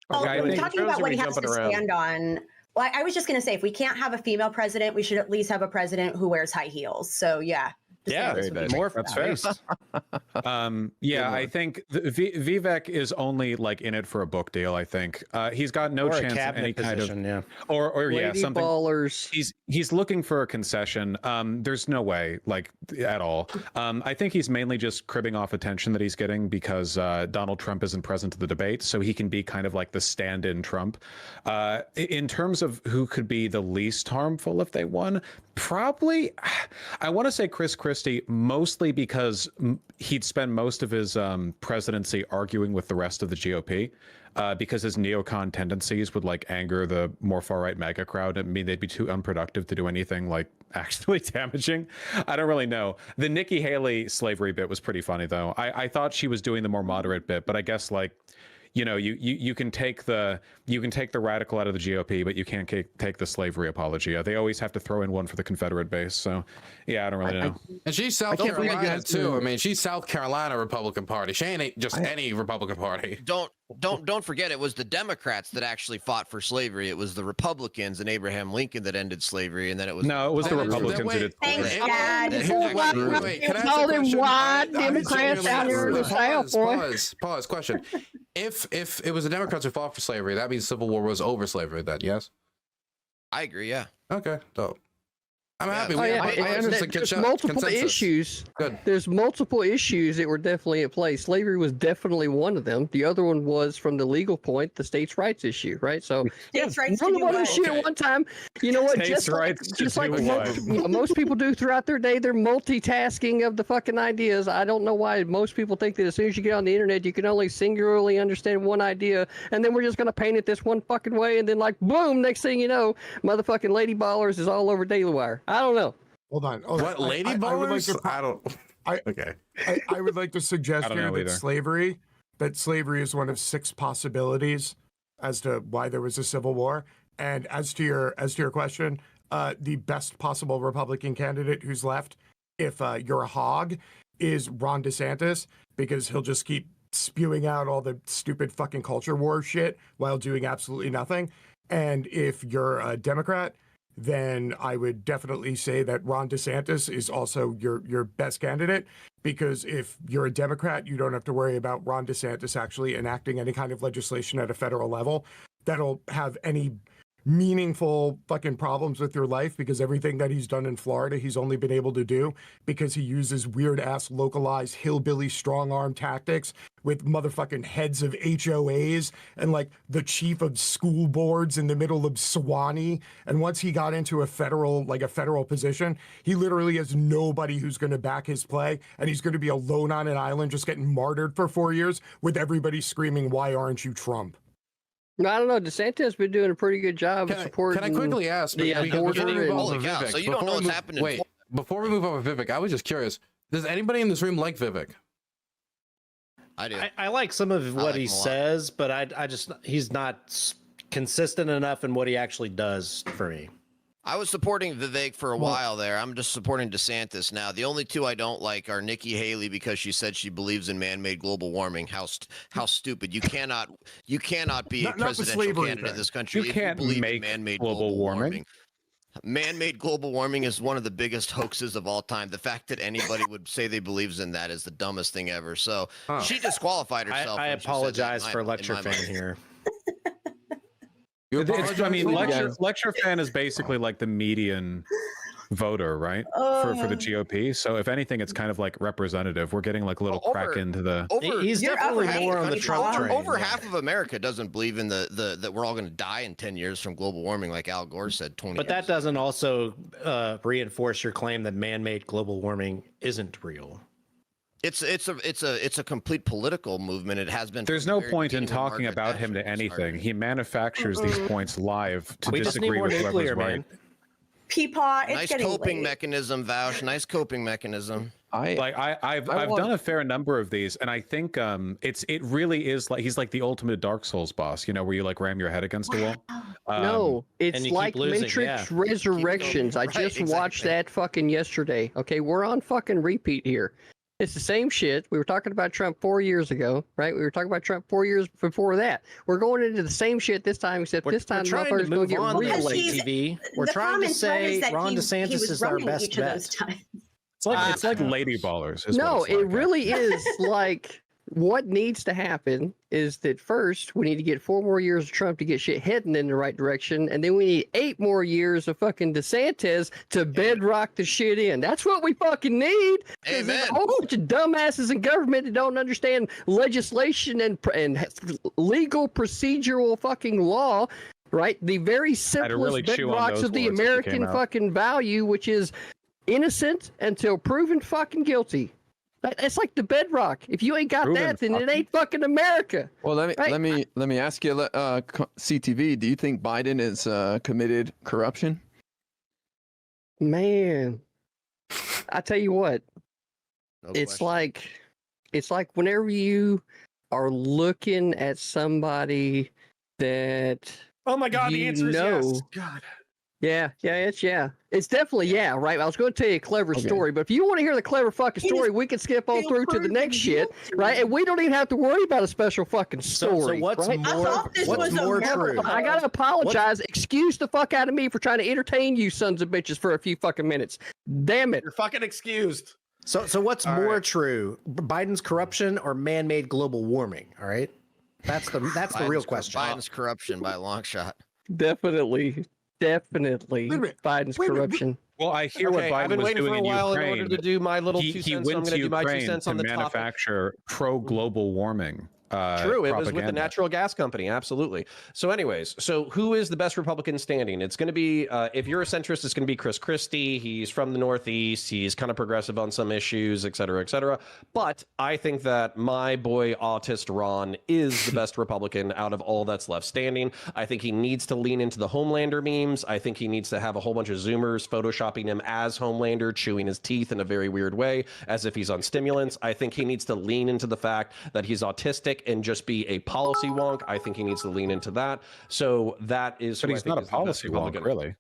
Well, talking about what he has to stand on, well, I was just going to say, if we can't have a female president, we should at least have a president who wears high heels. So yeah. Yeah, more that's fair. Yeah, I think Vivek is only like in it for a book deal. I think he's got no chance in any position, kind of or yeah, something. Ballers. He's looking for a concession. There's no way, like at all. I think he's mainly just cribbing off attention that he's getting because Donald Trump isn't present at the debate, so he can be kind of like the stand-in Trump. In terms of who could be the least harmful if they won, probably I want to say Chris Christie, mostly because he'd spend most of his presidency arguing with the rest of the GOP. Because his neocon tendencies would like anger the more far-right MAGA crowd. I mean, they'd be too unproductive to do anything like actually damaging. I don't really know. The Nikki Haley slavery bit was pretty funny though. I thought she was doing the more moderate bit, but I guess like, you know, you can take the radical out of the GOP, but you can't take the slavery apology. They always have to throw in one for the Confederate base. So, yeah, I don't really know. And she's South Carolina too. I mean, she's South Carolina Republican Party. She ain't just any Republican Party. Don't forget, it was the Democrats that actually fought for slavery. It was the Republicans and Abraham Lincoln that ended slavery, and then it was the Republicans who did. Thanks, Dad. Wait, can I ask a question? Wide Democrats out here in the South, boy. Pause. Question. If it was the Democrats who fought for slavery, that means Civil War was over slavery then, yes? I agree, yeah. Okay, dope. I'm happy. There's multiple issues. Good. There's multiple issues that were definitely at play. Slavery was definitely one of them. The other one was, from the legal point, the states' rights issue, right? So states' rights one issue at one time. You know what? States' rights just like most people do throughout their day, they're multitasking of the fucking ideas. I don't know why most people think that as soon as you get on the internet, you can only singularly understand one idea, and then we're just gonna paint it this one fucking way, and then like boom, next thing you know, motherfucking Lady Ballers is all over Daily Wire. I don't know. Hold on. What, Lady Ballers? I would like to suggest here that slavery is one of 6 possibilities as to why there was a civil war. And as to your question, the best possible Republican candidate who's left, if you're a hog, is Ron DeSantis, because he'll just keep spewing out all the stupid fucking culture war shit while doing absolutely nothing. And if you're a Democrat, then I would definitely say that Ron DeSantis is also your best candidate, because if you're a Democrat, you don't have to worry about Ron DeSantis actually enacting any kind of legislation at a federal level that'll have any meaningful fucking problems with your life, because everything that he's done in Florida, he's only been able to do because he uses weird ass localized hillbilly strong arm tactics with motherfucking heads of HOAs and like the chief of school boards in the middle of Sewanee. And once he got into a federal position, he literally has nobody who's going to back his play. And he's going to be alone on an island, just getting martyred for 4 years with everybody screaming, "Why aren't you Trump?" No, I don't know. DeSantis has been doing a pretty good job of supporting. Can I quickly ask? So you don't know what's happening. Wait, before we move on with Vivek, I was just curious. Does anybody in this room like Vivek? I do. I like some of what he says, but I just he's not consistent enough in what he actually does for me. I was supporting Vivek for a while there. I'm just supporting DeSantis now. The only two I don't like are Nikki Haley, because she said she believes in man-made global warming. How stupid! You cannot be a presidential candidate in this country. You can't make man-made global warming. Man-made global warming is one of the biggest hoaxes of all time. The fact that anybody would say they believes in that is the dumbest thing ever. So she disqualified herself. I apologize for LCTRfan here. I mean, LCTRfan is basically like the median voter, right? For the GOP. So if anything, it's kind of like representative. We're getting like a little crack into the. He's definitely more on the Trump train. Over half of America doesn't believe in that we're all going to die in 10 years from global warming, like Al Gore said 20 But that doesn't also reinforce your claim that man-made global warming isn't real. It's a complete political movement. It has been. There's no point in talking about him to anything. He manufactures these points live to we disagree with whoever's right. Peepaw, it's nice getting coping late. mechanism, Vaush. Nice coping mechanism. I've done a fair number of these, and I think it really is like he's like the ultimate Dark Souls boss. You know, where you like ram your head against the wall. No, it's like Matrix Resurrections. I just watched that fucking yesterday. Okay, we're on fucking repeat here. It's the same shit. We were talking about Trump 4 years ago, right? We were talking about Trump 4 years before that. We're going into the same shit this time, except this time motherfuckers going to get real late. TV. We're trying to say Ron DeSantis is our best bet. It's like Lady Ballers. No, it really is like what needs to happen is that first we need to get 4 more years of Trump to get shit heading in the right direction, and then we need 8 more years of fucking DeSantis to bedrock the shit in. That's what we fucking need. Amen. There's a whole bunch of dumbasses in government that don't understand legislation and legal procedural fucking law. Right, the very simplest bedrocks of the American fucking value, which is innocent until proven fucking guilty. It's like the bedrock. If you ain't got that, then it ain't fucking America. Well, let me ask you, CTV. Do you think Biden is committed corruption? Man, I tell you what, it's like whenever you are looking at somebody that oh my god, the answer is yes. God. It's definitely right? I was going to tell you a clever story, but if you want to hear the clever fucking story, we can skip on through to the next shit, right? And we don't even have to worry about a special fucking story. So what's right? more true? I gotta apologize. Excuse the fuck out of me for trying to entertain you sons of bitches for a few fucking minutes. Damn it. You're fucking excused. So what's more true? Biden's corruption or man-made global warming? All right, that's the real question. Biden's corruption by a long shot. Definitely Biden's corruption. Well, I hear what Biden was doing in Ukraine. In order to do my little 2 cents, he went to Ukraine to on the manufacture pro-global warming. True, it was with the natural gas company, absolutely. So anyways, who is the best Republican standing? It's going to be, if you're a centrist, it's going to be Chris Christie. He's from the Northeast. He's kind of progressive on some issues, et cetera, et cetera. But I think that my boy autist Ron is the best Republican out of all that's left standing. I think he needs to lean into the Homelander memes. I think he needs to have a whole bunch of Zoomers photoshopping him as Homelander, chewing his teeth in a very weird way, as if he's on stimulants. I think he needs to lean into the fact that he's autistic and just be a policy wonk. I think he needs to lean into that. So that is. But he's not a policy wonk, really.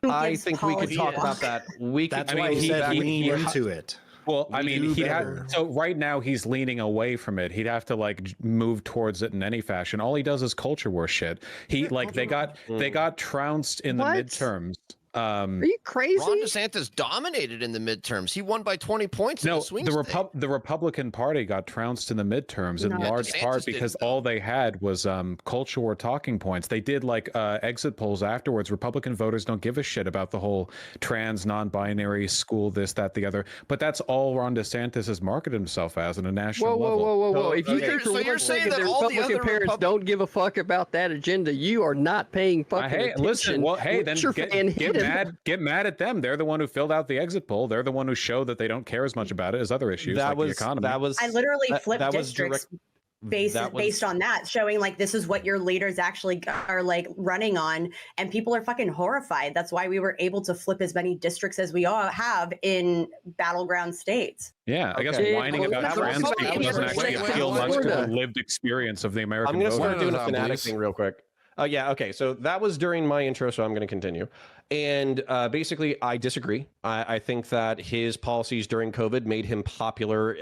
I think we could talk about that. That's why he said lean into it. Well, I mean, so right now he's leaning away from it. He'd have to like move towards it in any fashion. All he does is culture war shit. They got trounced in the midterms. Are you crazy? Ron DeSantis dominated in the midterms. He won by 20 points. No, in the swing the Republican Party got trounced in the midterms in large part because all they had was culture war talking points. They did like exit polls afterwards. Republican voters don't give a shit about the whole trans, non-binary, school, this, that, the other. But that's all Ron DeSantis has marketed himself as on a national level. Whoa. If you think for 1 second that Republican parents don't give a fuck about that agenda, you are not paying fucking attention. Listen, well, hey, then get mad at them. They're the one who filled out the exit poll. They're the one who showed that they don't care as much about it as other issues like the economy. I literally flipped districts based on that, showing like this is what your leaders actually are like running on, and people are fucking horrified. That's why we were able to flip as many districts as we all have in battleground states. Yeah, I guess whining about trans people doesn't actually feel much to the lived experience of the American voter. I'm going to start doing a fanatic thing real quick. Okay. So that was during my intro, so I'm going to continue. And basically, I disagree. I think that his policies during COVID made him popular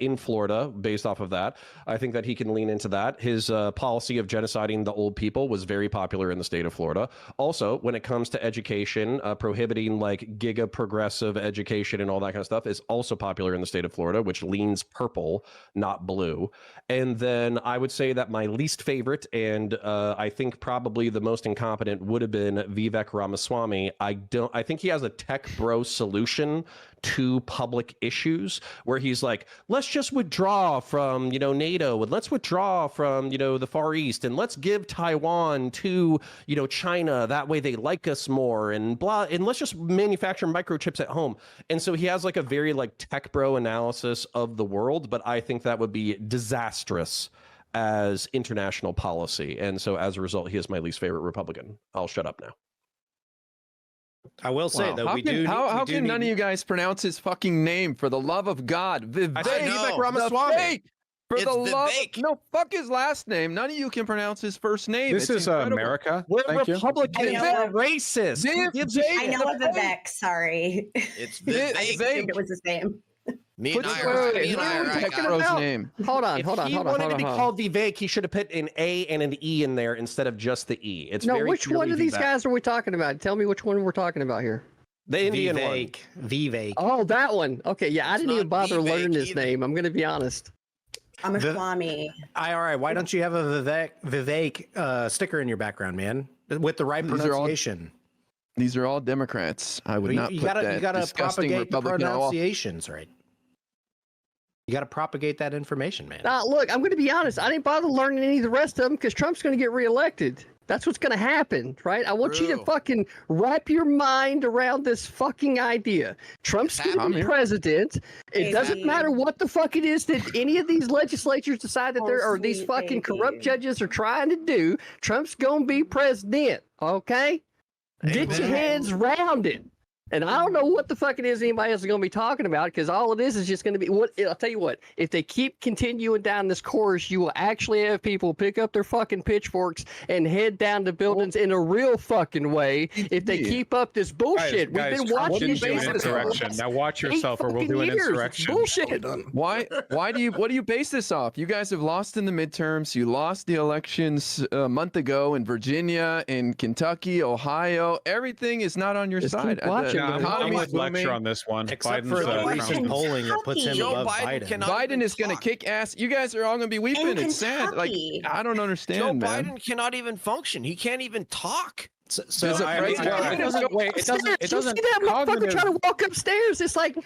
in Florida based off of that. I think that he can lean into that. His policy of genociding the old people was very popular in the state of Florida. Also, when it comes to education, prohibiting like giga progressive education and all that kind of stuff is also popular in the state of Florida, which leans purple, not blue. And then I would say that my least favorite and I think probably the most incompetent would have been Vivek Vivek Ramaswamy, I think he has a tech bro solution to public issues where he's like, let's just withdraw from, NATO, and let's withdraw from, the Far East, and let's give Taiwan to, China. That way they like us more, and blah, and let's just manufacture microchips at home. And so he has like a very like tech bro analysis of the world, but I think that would be disastrous as international policy. And so as a result, he is my least favorite Republican. I'll shut up now. I will say though, how can none of you guys pronounce his fucking name, for the love of God? Vivek Ramaswamy. For the love of, no, fuck his last name. None of you can pronounce his first name. This is America. We're Thank you. Republicans. They're racist. I know a Vivek. Sorry. It's I think it was the same. Me and IRI. Name. Hold on. If he wanted to be called Vivek, he should have put an A and an E in there instead of just the E. It's no. very Which one of these Vivek. guys are we talking about? Tell me which one we're talking about here. The Indian one. Vivek. Oh, that one. Okay, yeah, I didn't even bother learning his name. I'm going to be honest. I'm a Swami. IRI, why don't you have a Vivek sticker in your background, man, with the right pronunciation? These are all Democrats. I would not put that. You gotta disgusting propagate the Republican pronunciations, right? You got to propagate that information, man. Look, I'm going to be honest. I didn't bother learning any of the rest of them because Trump's going to get reelected. That's what's going to happen, right? I want you to fucking wrap your mind around this fucking idea. Trump's going to be president. It doesn't matter what the fuck it is that any of these legislatures decide that or these fucking corrupt judges are trying to do. Trump's going to be president, okay? Get your heads round it. And I don't know what the fuck it is anybody else is going to be talking about, because all it is just going to be what I'll tell you what. If they keep continuing down this course, you will actually have people pick up their fucking pitchforks and head down to buildings in a real fucking way. If they keep up this bullshit, guys, we've been watching insurrection. Now watch yourself, or we'll do an insurrection. Bullshit. What do you base this off? You guys have lost in the midterms. You lost the elections a month ago in Virginia, in Kentucky, Ohio. Everything is not on your side. I'm with lecture on this one. Except for the recent polling that puts him above Biden. Biden is going to kick ass. You guys are all going to be weeping. It's sad. Like, I don't understand, Joe man. Biden cannot even function. He can't even talk. So it doesn't. You see that motherfucker trying to walk upstairs? It's like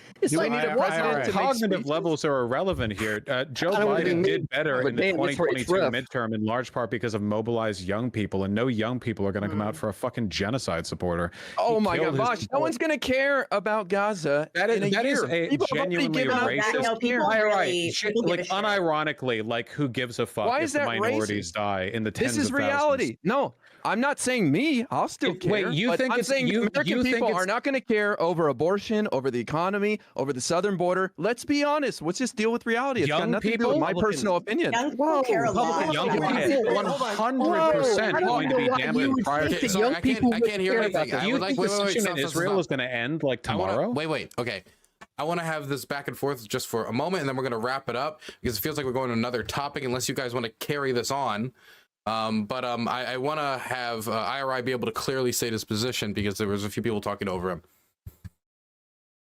cognitive levels are irrelevant here. Joe Biden did better in the 2022 midterm in large part because of mobilized young people, and no young people are going to come out for a fucking genocide supportor. Oh my God, Vaush, no one's going to care about Gaza. That is a genuinely racist. Like unironically, like who gives a fuck if the minorities die in the tens of thousands? This is reality. No. I'm not saying me. I'll still care. Wait, you think I'm saying American people are not going to care over abortion, over the economy, over the southern border. Let's be honest. Let's just deal with reality. It's got nothing to do with my personal opinion. Young people care a lot. Young people 100% going to be damaged prior to. Young people I can't hear anything. Do you think the situation in Israel is going to end like tomorrow? Wait. Okay. I want to have this back and forth just for a moment, and then we're going to wrap it up because it feels like we're going to another topic unless you guys want to carry this on. I want to have IRI be able to clearly state his position because there was a few people talking over him.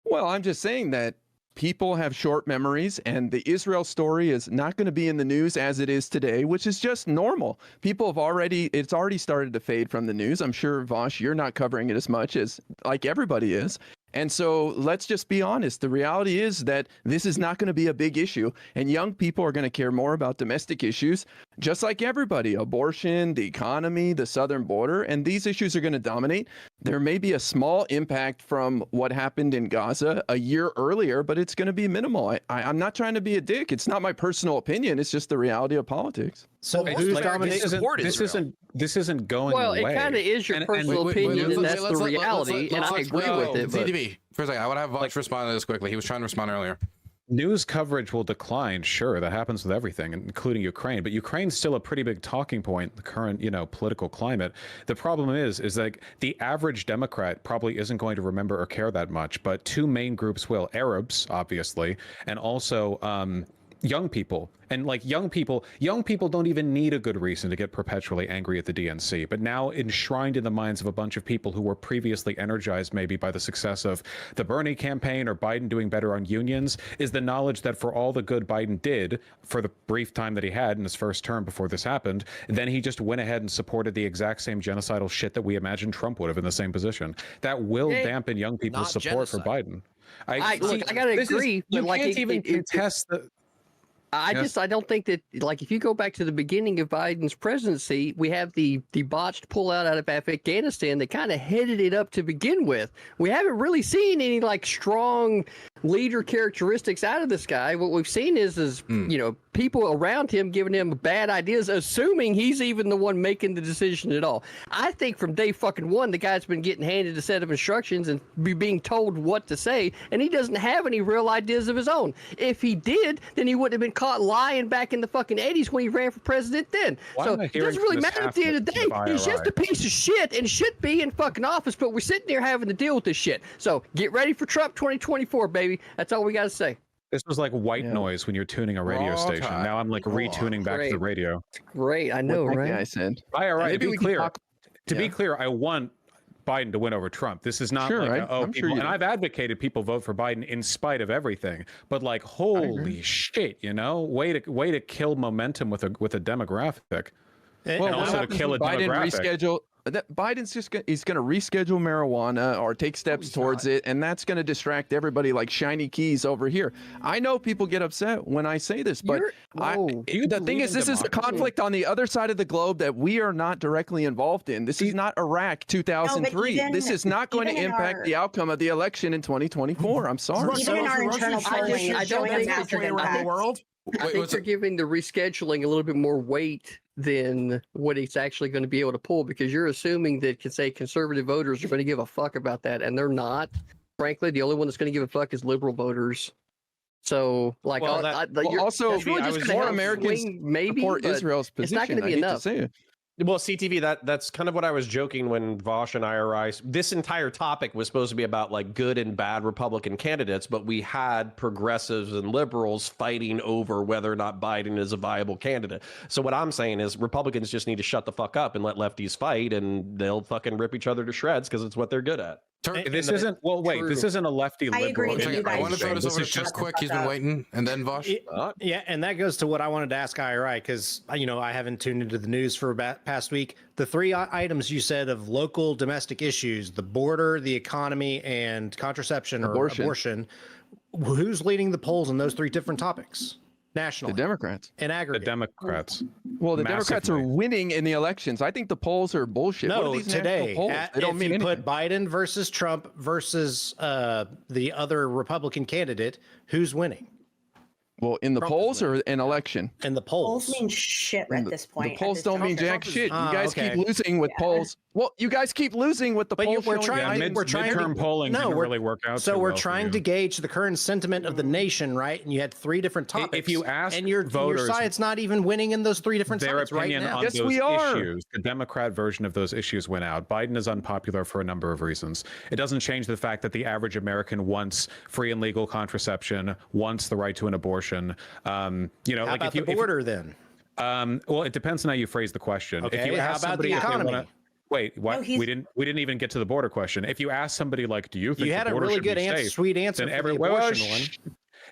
Well, I'm just saying that people have short memories, and the Israel story is not going to be in the news as it is today, which is just normal. People have it's already started to fade from the news. I'm sure, Vaush, you're not covering it as much as like everybody is. And so let's just be honest. The reality is that this is not going to be a big issue, and young people are going to care more about domestic issues, just like everybody, abortion, the economy, the southern border, and these issues are going to dominate. There may be a small impact from what happened in Gaza a year earlier, but it's going to be minimal. I'm not trying to be a dick. It's not my personal opinion. It's just the reality of politics. So who's dominating? This isn't going away. Well, it kind of is your personal opinion, and that's the reality, and I agree with it. ZDB, for a second, I want to have Vaush respond to this quickly. He was trying to respond earlier. News coverage will decline. Sure, that happens with everything, including Ukraine. But Ukraine's still a pretty big talking point in the current, political climate. The problem is like the average Democrat probably isn't going to remember or care that much. But two main groups will: Arabs, obviously, and also young people. And like young people don't even need a good reason to get perpetually angry at the DNC. But now enshrined in the minds of a bunch of people who were previously energized maybe by the success of the Bernie campaign or Biden doing better on unions is the knowledge that for all the good Biden did for the brief time that he had in his first term before this happened, then he just went ahead and supported the exact same genocidal shit that we imagined Trump would have in the same position. That will dampen young people's support for Biden. I gotta agree, but you like can't even contest the. I don't think that, like, if you go back to the beginning of Biden's presidency, we have the botched pullout out of Afghanistan that kind of headed it up to begin with. We haven't really seen any like strong leader characteristics out of this guy. What we've seen is you know, people around him giving him bad ideas, assuming he's even the one making the decision at all. I think from day fucking one, the guy's been getting handed a set of instructions and being told what to say, and he doesn't have any real ideas of his own. If he did, then he wouldn't have been caught lying back in the fucking 80s when he ran for president then. So it doesn't really matter at the end of the day. He's just a piece of shit and should be in fucking office, but we're sitting there having to deal with this shit. So get ready for Trump 2024, baby. That's all we got to say. This was like white noise when you're tuning a radio station. Now I'm like retuning back to the radio. Great, I know, right? I said. IRI, to be clear, be clear, I want Biden to win over Trump. This is not people, and I've advocated people vote for Biden in spite of everything. But like, holy shit, you know, way to kill momentum with a demographic. Well, also to kill a Biden reschedule. Biden's he's going to reschedule marijuana or take steps towards it, and that's going to distract everybody like shiny keys over here. I know people get upset when I say this, but the thing is, this is a conflict on the other side of the globe that we are not directly involved in. This is not Iraq 2003. This is not going to impact the outcome of the election in 2024. I'm sorry. Even in our internal polling, I don't think around the world. I think they're giving the rescheduling a little bit more weight than what it's actually going to be able to pull, because you're assuming that, say, conservative voters are going to give a fuck about that, and they're not. Frankly, the only one that's going to give a fuck is liberal voters. So, like, also, more Americans support Israel's position. It's not going to be enough. Well, CTV, that's kind of what I was joking when Vaush and IRI. This entire topic was supposed to be about like good and bad Republican candidates, but we had progressives and liberals fighting over whether or not Biden is a viable candidate. So what I'm saying is Republicans just need to shut the fuck up and let lefties fight, and they'll fucking rip each other to shreds because it's what they're good at. This isn't a lefty liberal. I want to throw this over to Chuck quick. He's been waiting, and then Vaush. Yeah, and that goes to what I wanted to ask IRI, because I haven't tuned into the news for past week. The three items you said of local domestic issues: the border, the economy, and contraception or abortion. Who's leading the polls in those three different topics? Nationally, the Democrats. In aggregate, the Democrats. Well, the Democrats are winning in the elections. I think the polls are bullshit. No, what are these today, polls? They don't mean anything. Put Biden versus Trump versus the other Republican candidate, who's winning? Well, in the polls or in election? In the polls. Polls mean shit at this point. The polls don't mean jack shit. You guys keep losing with polls. Well, you guys keep losing with the polls. We're trying midterm polling didn't really work out. So we're trying to gauge the current sentiment of the nation, right? And you had three different topics. If you ask and your side's not even winning in those three different their sides right opinion now. on those issues, the Democrat version of those issues went out. Biden is unpopular for a number of reasons. It doesn't change the fact that the average American wants free and legal contraception, wants the right to an abortion. How about the border then? Well, it depends on how you phrase the question. Okay, if you ask how about somebody the economy? Wait, what? We didn't even get to the border question. If you ask somebody like, do you think you had the a border really should good be answer, safe, sweet answer then for the abortion one.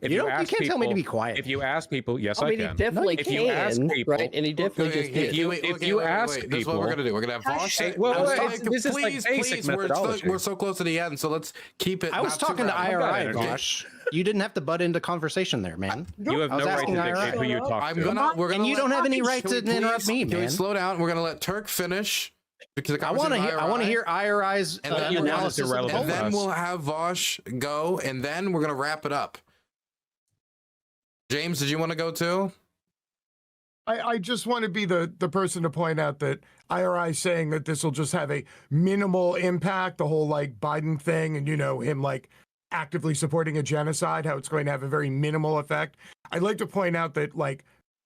If you can't tell me to be quiet. If you ask people, yes, I mean, can. he definitely if you ask people, right? And he definitely just did. If you ask people, this is what we're gonna do. We're gonna have Vaush. We're so close to the end, so let's keep it. I was talking to IRI, Vaush. You didn't have to butt into conversation there, man. You have no right to dictate who you talk to. And you don't have any right to interrupt me, man. Can we slow down? We're gonna let Turk finish. Because I want to hear IRI's analysis, and then we'll have Vaush go, and then we're gonna wrap it up. James, did you want to go too? I just want to be the person to point out that IRI saying that this will just have a minimal impact, the whole like Biden thing, and him like actively supporting a genocide, how it's going to have a very minimal effect. I'd like to point out that like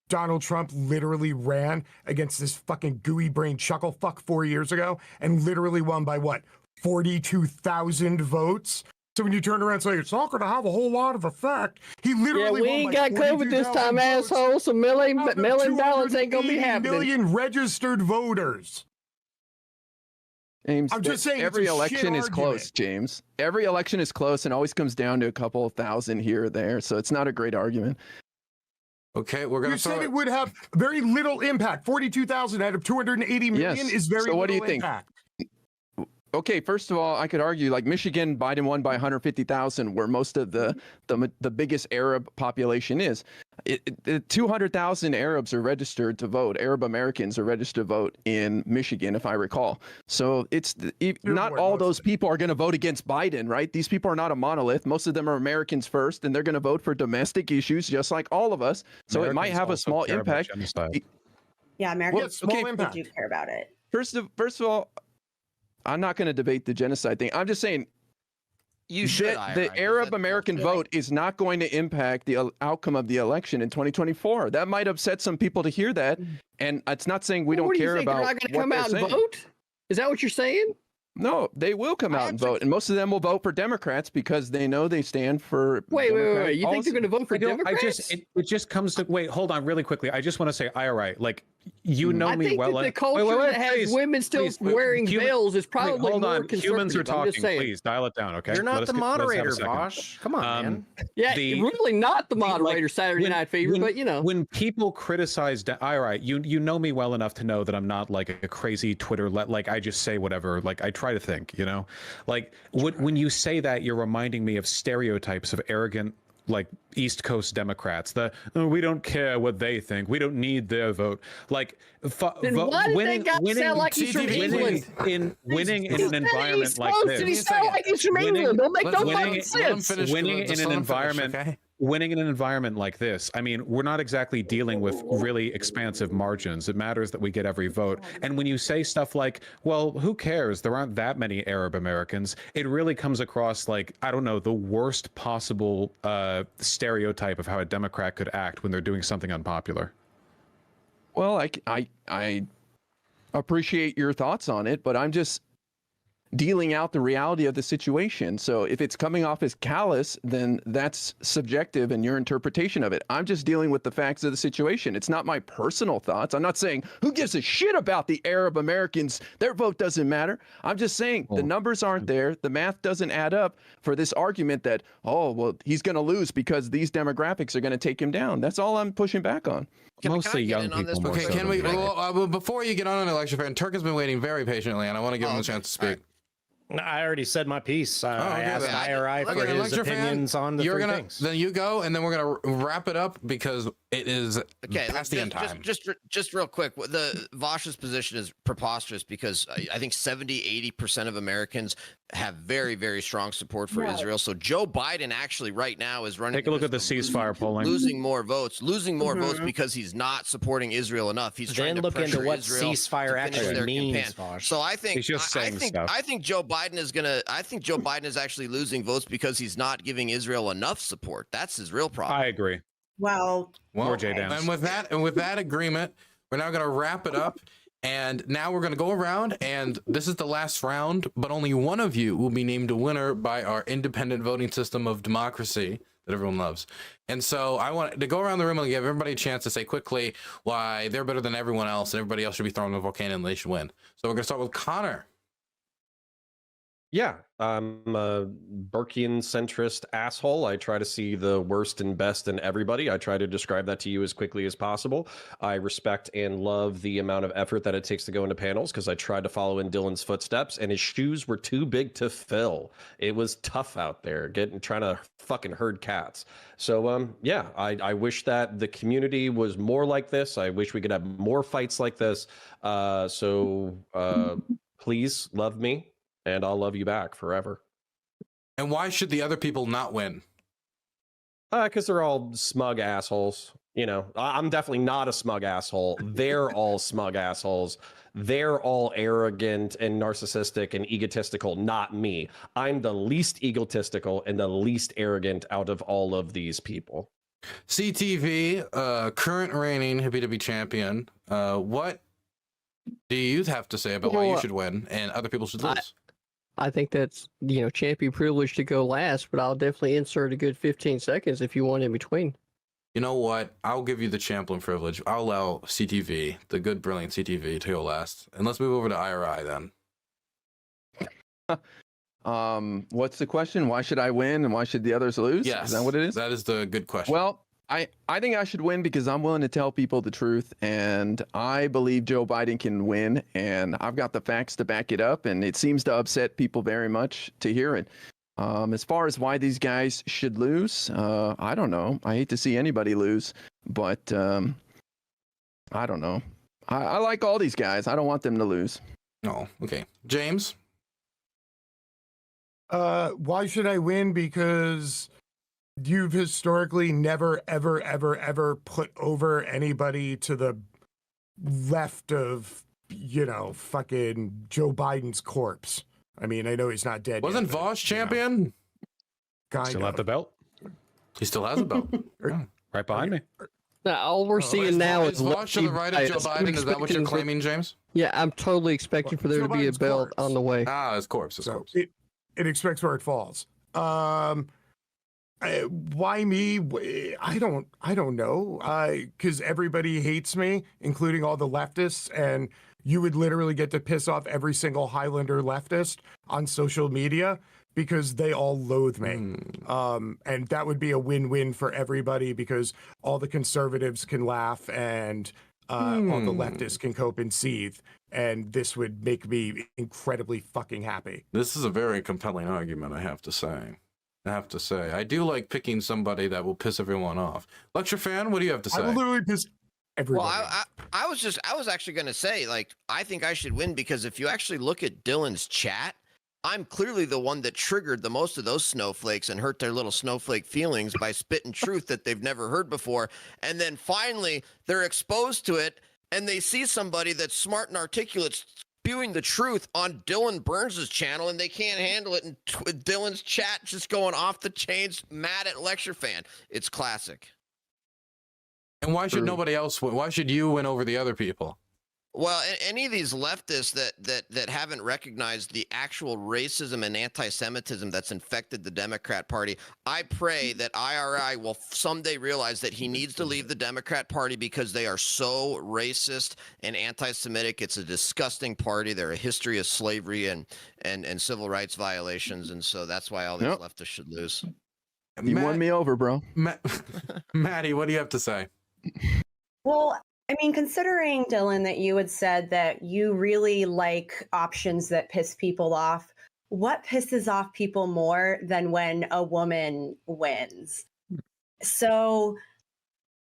Donald Trump literally ran against this fucking gooey brain chuckle fuck 4 years ago and literally won by what, 42,000 votes. So when you turn around and say it's not going to have a whole lot of effect, he literally we ain't got COVID this time, asshole. So mail-in ballots ain't gonna be happening. Million registered voters. James, I'm just saying every it's a election shit is close, James. Every election is close and always comes down to a couple of thousand here or there. So it's not a great argument. Okay, we're gonna. You said it would have very little impact. 42,000 out of 280 million is very so what do you little think? impact. Okay, first of all, I could argue like Michigan, Biden won by 150,000, where most of the biggest Arab population is. 200,000 Arabs are registered to vote. Arab Americans are registered to vote in Michigan, if I recall. So it's not all those people are going to vote against Biden, right? These people are not a monolith. Most of them are Americans first, and they're going to vote for domestic issues, just like all of us. So Americans it might have a small impact. Yeah, Americans small impact. do care about it. First of all, I'm not going to debate the genocide thing. I'm just saying you should. The Arab American vote is not going to impact the outcome of the election in 2024. That might upset some people to hear that, and it's not saying we don't care about. They're not going to come out and vote? Is that what you're saying? No, they will come out and vote, and most of them will vote for Democrats because they know they stand for. Wait. You think they're going to vote for Democrats? It just comes to wait. Hold on, really quickly. I just want to say, IRI, like you know me well. I think the culture that has women still wearing veils is probably more conservative. Humans are talking. Please dial it down, okay? You're not the moderator, Vaush. Come on, man. Yeah, really not the moderator. Saturday Night Fever, but you know, when people criticize IRI, you know me well enough to know that I'm not like a crazy Twitter. Like I just say whatever. Like I try to think, you know, like when you say that, you're reminding me of stereotypes of arrogant, like East Coast Democrats. We don't care what they think. We don't need their vote. Like then why did they got to sound like he's from England? Winning in an environment like this. He sound like he's from England. Don't make no fucking sense. Winning in an environment. Winning in an environment like this, I mean, we're not exactly dealing with really expansive margins. It matters that we get every vote. And when you say stuff like, well, who cares? There aren't that many Arab Americans. It really comes across like, I don't know, the worst possible stereotype of how a Democrat could act when they're doing something unpopular. Well, I appreciate your thoughts on it, but I'm just dealing out the reality of the situation. So if it's coming off as callous, then that's subjective in your interpretation of it. I'm just dealing with the facts of the situation. It's not my personal thoughts. I'm not saying who gives a shit about the Arab Americans. Their vote doesn't matter. I'm just saying the numbers aren't there. The math doesn't add up for this argument that, oh, well, he's going to lose because these demographics are going to take him down. That's all I'm pushing back on. Mostly young people. Okay, can we? Well, before you get on an ElectionFan, Turk has been waiting very patiently, and I want to give him a chance to speak. I already said my piece. I asked IRI for his opinions on the three things. Then you go, and then we're gonna wrap it up because it is past the end time. Just real quick, the Vaush's position is preposterous because I think 70-80% of Americans have very, very strong support for Israel. So Joe Biden actually right now is running. Take a look at the ceasefire polling. Losing more votes votes because he's not supporting Israel enough. He's trying to look pressure into what Israel ceasefire actually means. So I think he's just saying stuff. I think Joe Biden is actually losing votes because he's not giving Israel enough support. That's his real problem. I agree. Well, and with that agreement, we're now going to wrap it up. And now we're going to go around, and this is the last round, but only one of you will be named a winner by our independent voting system of democracy that everyone loves. And so I want to go around the room and give everybody a chance to say quickly why they're better than everyone else, and everybody else should be thrown in a volcano and they should win. So we're going to start with Connor. Yeah, I'm a Burkean centrist asshole. I try to see the worst and best in everybody. I try to describe that to you as quickly as possible. I respect and love the amount of effort that it takes to go into panels because I tried to follow in Dylan's footsteps and his shoes were too big to fill. It was tough out there trying to fucking herd cats. So yeah, I wish that the community was more like this. I wish we could have more fights like this. So please love me. And I'll love you back forever. And why should the other people not win? Because they're all smug assholes. You know, I'm definitely not a smug asshole. They're all smug assholes. They're all arrogant and narcissistic and egotistical, not me. I'm the least egotistical and the least arrogant out of all of these people. CTV, current reigning Hippy champion. What do you have to say about why you should win and other people should lose? I think that's, champion privilege to go last, but I'll definitely insert a good 15 seconds if you want in between. You know what? I'll give you the champion privilege. I'll allow CTV, the good, brilliant CTV, to go last. And let's move over to IRI then. What's the question? Why should I win and why should the others lose? Yes. Is that what it is? That is the good question. Well, I think I should win because I'm willing to tell people the truth, and I believe Joe Biden can win, and I've got the facts to back it up, and it seems to upset people very much to hear it. As far as why these guys should lose, I don't know. I hate to see anybody lose, but I don't know. I like all these guys. I don't want them to lose. Oh, okay. James? Why should I win? Because you've historically never, ever, ever, ever put over anybody to the left of, fucking Joe Biden's corpse. I mean, I know he's not dead. Wasn't yet, Vaush champion? Still have the belt. He still has a belt. Yeah. Right behind me. Now, all we're seeing now is Vaush to the right of Joe Biden. Is that what you're claiming, James? Yeah, I'm totally expecting for there Joe to be a Biden's belt corpse. on the way. Ah, his corpse. His So corpse. it expects where it falls. Why me? I don't know. Because everybody hates me, including all the leftists, and you would literally get to piss off every single Highlander leftist on social media because they all loathe me. And that would be a win-win for everybody because all the conservatives can laugh and all the leftists can cope and seethe. And this would make me incredibly fucking happy. This is a very compelling argument, I have to say. I do like picking somebody that will piss everyone off. LCTRfan, what do you have to say? I will literally piss everybody Well, off. I was actually going to say, like, I think I should win because if you actually look at Dylan's chat, I'm clearly the one that triggered the most of those snowflakes and hurt their little snowflake feelings by spitting truth that they've never heard before. And then finally, they're exposed to it, and they see somebody that's smart and articulate spewing the truth on Dylan Burns' channel, and they can't handle it. And Dylan's chat just going off the chains, mad at LCTRfan. It's classic. And why should nobody else win? Why should you win over the other people? Well, any of these leftists that haven't recognized the actual racism and anti-Semitism that's infected the Democrat Party, I pray that IRI will someday realize that he needs to leave the Democrat Party because they are so racist and anti-Semitic. It's a disgusting party. They're a history of slavery and civil rights violations, and so that's why all these leftists should lose. You won me over, bro. Maddie, what do you have to say? Well, I mean, considering, Dylan, that you had said that you really like options that piss people off, what pisses off people more than when a woman wins? So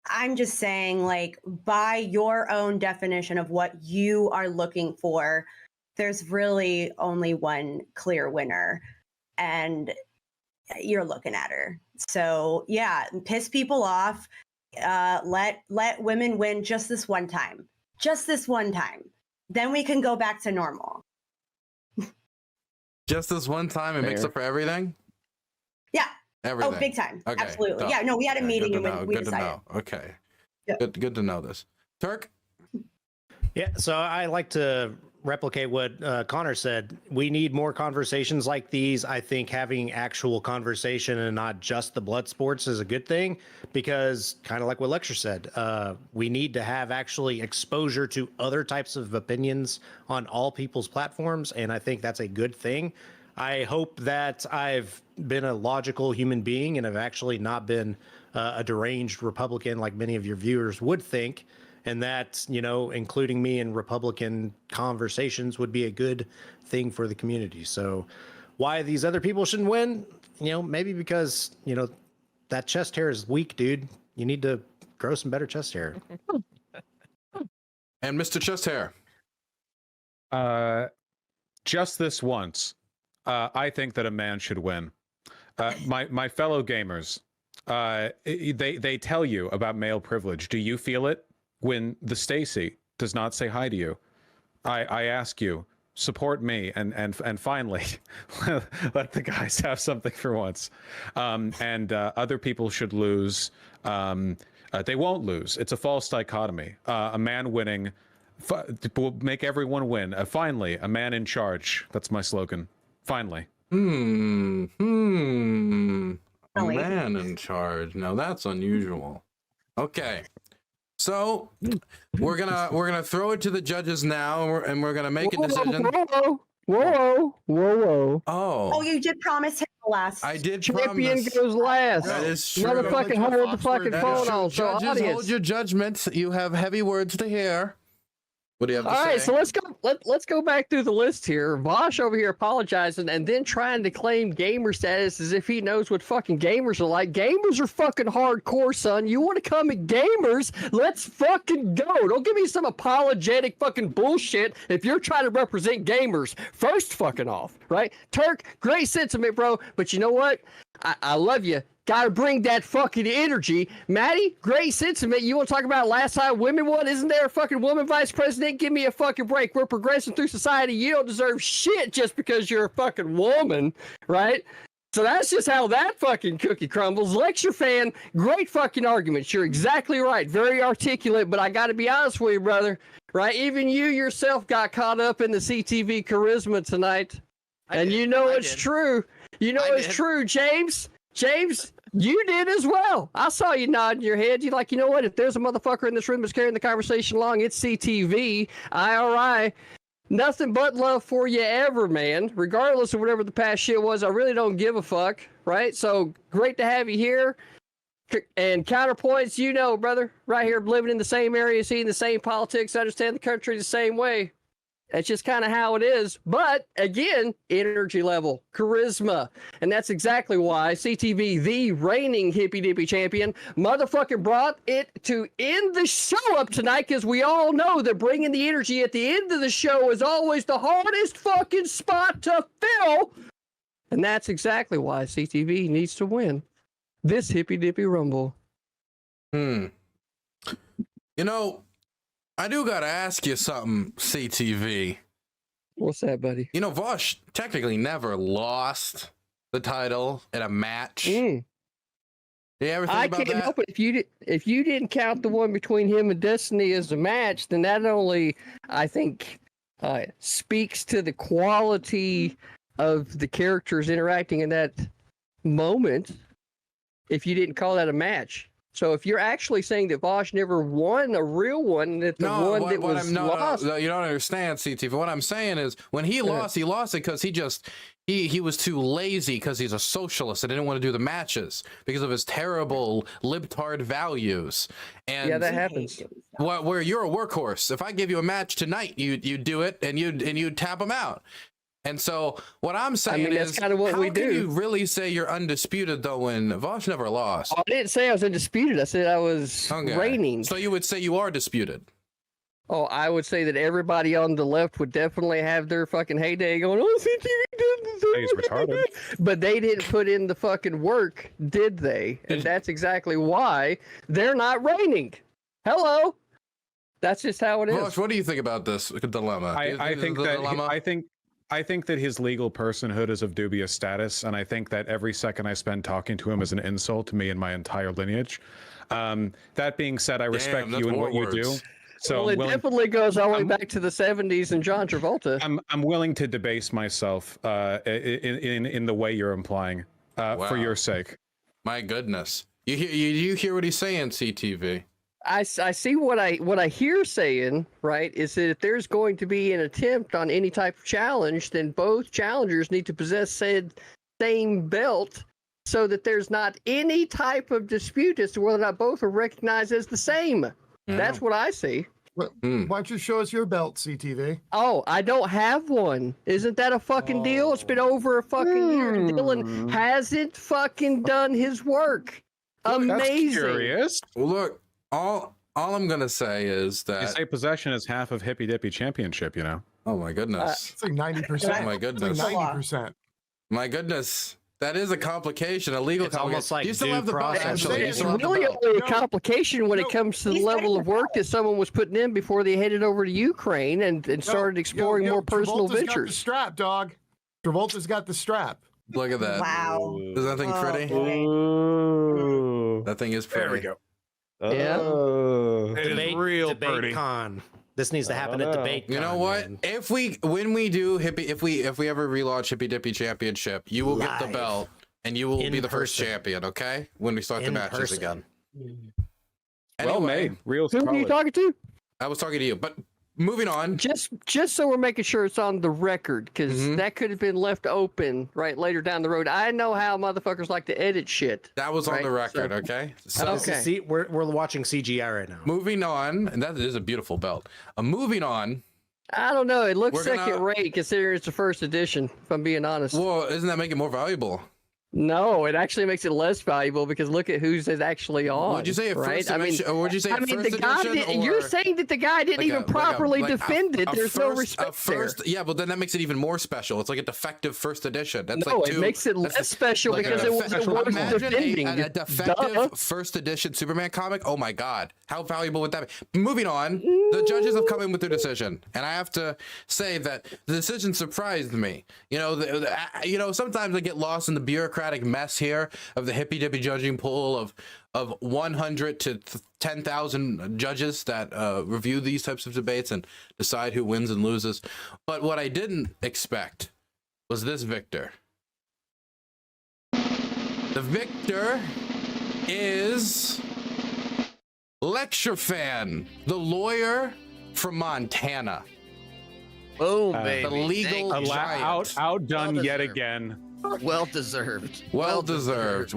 I'm just saying, like, by your own definition of what you are looking for, there's really only one clear winner, and you're looking at her. So yeah, piss people off. Let women win just this one time. Then we can go back to normal. Just this one time, it makes up for everything? Yeah. Everything. Oh, big time. Okay. Absolutely. Done. Yeah, no, we had a meeting and we Good to decided. know. Okay. Yeah. Good to know this. Turk? Yeah, so I like to replicate what Connor said. We need more conversations like these. I think having actual conversation and not just the blood sports is a good thing because, kind of like what Lecture said, we need to have actually exposure to other types of opinions on all people's platforms, and I think that's a good thing. I hope that I've been a logical human being and have actually not been a deranged Republican like many of your viewers would think. And that, including me in Republican conversations would be a good thing for the community. So why these other people shouldn't win? Maybe because, that chest hair is weak, dude. You need to grow some better chest hair. And Mr. Chest Hair? Just this once, I think that a man should win. My fellow gamers, they tell you about male privilege. Do you feel it? When the Stacy does not say hi to you, I ask you, support me and finally let the guys have something for once. Other people should lose. They won't lose. It's a false dichotomy. A man winning will make everyone win. Finally, a man in charge. That's my slogan. Finally. A man in charge. Now that's unusual. Okay. So we're gonna throw it to the judges now, and we're gonna make a decision. Whoa. Oh, Oh, you did promise him the last. I did Champion promise. goes last. That is true. Motherfucking hold the fucking That is phone true. on. So Judges, audience. hold your judgment. You have heavy words to hear. What do you have to All say? right, so let's go back through the list here. Vaush over here apologizing and then trying to claim gamer status as if he knows what fucking gamers are like. Gamers are fucking hardcore, son. You want to come at gamers? Let's fucking go. Don't give me some apologetic fucking bullshit if you're trying to represent gamers. First fucking off, right? Turk, great sentiment, bro. But you know what? I love you. Gotta bring that fucking energy. Maddie, great sentiment. You want to talk about last time women won? Isn't there a fucking woman vice president? Give me a fucking break. We're progressing through society. You don't deserve shit just because you're a fucking woman, right? So that's just how that fucking cookie crumbles. LCTRfan, great fucking arguments. You're exactly right. Very articulate, but I gotta be honest with you, brother. Right? Even you yourself got caught up in the CTV charisma tonight. And you know it's true. You know it's true, James. James, you did as well. I saw you nodding your head. You're like, you know what? If there's a motherfucker in this room that's carrying the conversation along, it's CTV, IRI. Nothing but love for you ever, man. Regardless of whatever the past shit was, I really don't give a fuck, right? So great to have you here. And Counterpoints, you know, brother, right here, living in the same area, seeing the same politics, understand the country the same way. That's just kind of how it is. But again, energy level, charisma. And that's exactly why CTV, the reigning Hippy Dippy champion, motherfucking brought it to end the show up tonight, because we all know that bringing the energy at the end of the show is always the hardest fucking spot to fill. And that's exactly why CTV needs to win this Hippy Dippy Rumble. You know, I do gotta ask you something, CTV. What's that, buddy? You know, Vaush technically never lost the title in a match. You ever think about that? I can't help it. If you didn't count the one between him and Destiny as a match, then that only, I think, speaks to the quality of the characters interacting in that moment. If you didn't call that a match. So if you're actually saying that Vaush never won a real one, that the one that was lost... No, you don't understand, CT. What I'm saying is, when he lost it because he was too lazy because he's a socialist and didn't want to do the matches because of his terrible libtard values. And yeah, that happens. Where you're a workhorse. If I give you a match tonight, you do it and you tap him out. And so what I'm saying is, that's kind of what how we can do. you really say you're undisputed though when Vaush never lost? I didn't say I was undisputed. I said I was reigning. So you would say you are disputed. Oh, I would say that everybody on the left would definitely have their fucking heyday going, oh, CTV did this. He's retarded. But they didn't put in the fucking work, did they? And that's exactly why they're not reigning. Hello. That's just how it is. Vaush, what do you think about this dilemma? I think that his legal personhood is of dubious status, and I think that every second I spend talking to him is an insult to me and my entire lineage. That being said, I respect you and what you do. So well, it definitely goes all the way back to the 70s and John Travolta. I'm willing to debase myself in the way you're implying for your sake. My goodness, you hear what he's saying, CTV? I see what I hear saying, right, is that if there's going to be an attempt on any type of challenge, then both challengers need to possess said same belt so that there's not any type of dispute as to whether or not both are recognized as the same. Yeah. That's what I see. Why don't you show us your belt, CTV? Oh, I don't have one. Isn't that a fucking deal? It's been over a fucking year. Dylan hasn't fucking done his work. Amazing. That's curious. Well, look. All I'm gonna say is that you say possession is half of Hippy Dippy Championship, you know. Oh my goodness. It's like 90%. Oh my goodness. It's like 90%. My goodness. That is a complication, a legal it's almost like you still have the process. It's really only a complication when it comes to the level of work that someone was putting in before they headed over to Ukraine and started exploring more personal Travolta's ventures. Got the strap, dog. Travolta's got the strap. Look at that. Wow. Is that thing pretty? Ooh. That thing is pretty. There we go. Yeah. It is real pretty. Con. This needs to happen at debate. You know what? Man. When we do Hippy, if we ever relaunch Hippy Dippy Championship, you will get the belt and you will be the first champion. Okay, when we start the matches again. Well made. Real. Who are you talking to? I was talking to you, but moving on. Just so we're making sure it's on the record, because that could have been left open right later down the road. I know how motherfuckers like to edit shit. That was on the record, okay? So okay. We're watching CGI right now. Moving on, and that is a beautiful belt. Moving on. I don't know. It looks second rate considering it's the first edition, if I'm being honest. Well, isn't that make it more valuable? No, it actually makes it less valuable because look at who's actually on. Would you say right? Would you say the guy you're saying that the guy didn't even properly defend it. There's no respect there. Yeah, but then that makes it even more special. It's like a defective first edition. That's no, like it makes it less special because it was defending. A defective first edition Superman comic. Oh my God, how valuable would that be? Moving on, the judges have come in with their decision, and I have to say that the decision surprised me. You know, sometimes I get lost in the bureaucratic mess here of the Hippy Dippy judging pool of 100 to 10,000 judges that review these types of debates and decide who wins and loses. But what I didn't expect was this victor. The victor is LCTRfan, the lawyer from Montana. Boom, baby. The legal giant. Outdone yet again. Well deserved. Well deserved.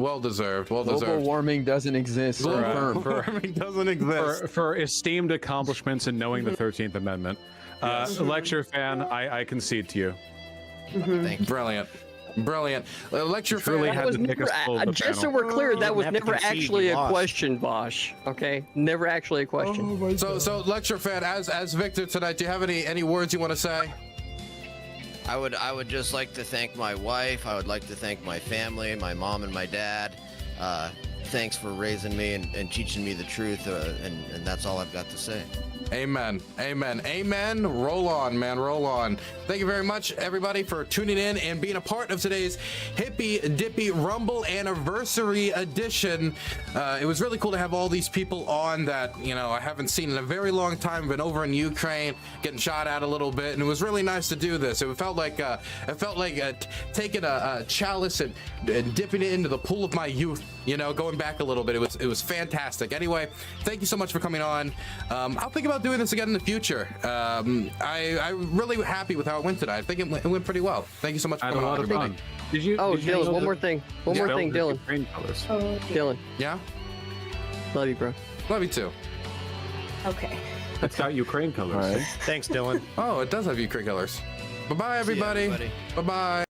Global warming doesn't exist. Global warming doesn't exist. For esteemed accomplishments in knowing the 13th Amendment. LCTRfan, I concede to you. Thank you. Brilliant. LCTRfan really had to take us full of the just so panel. we're clear, that was never actually a question, Vaush. Okay, never actually a question. So LCTRfan, as Victor tonight, do you have any words you want to say? I would just like to thank my wife. I would like to thank my family, my mom and my dad. Thanks for raising me and teaching me the truth, and that's all I've got to say. Amen. Roll on, man. Roll on. Thank you very much, everybody, for tuning in and being a part of today's Hippy Dippy Rumble Anniversary Edition. It was really cool to have all these people on that, I haven't seen in a very long time. Been over in Ukraine, getting shot at a little bit, and it was really nice to do this. It felt like taking a chalice and dipping it into the pool of my youth. Going back a little bit. It was fantastic. Anyway, thank you so much for coming on. I'll think about doing this again in the future. I'm really happy with how it went tonight. I think it went pretty well. Thank you so much for coming on, everybody. Did you? Dylan, one more thing, Dylan. Dylan. Yeah? Love you, bro. Love you too. Okay. It's got Ukraine colors. Thanks, Dylan. Oh, it does have Ukraine colors. Bye-bye, everybody. Bye-bye.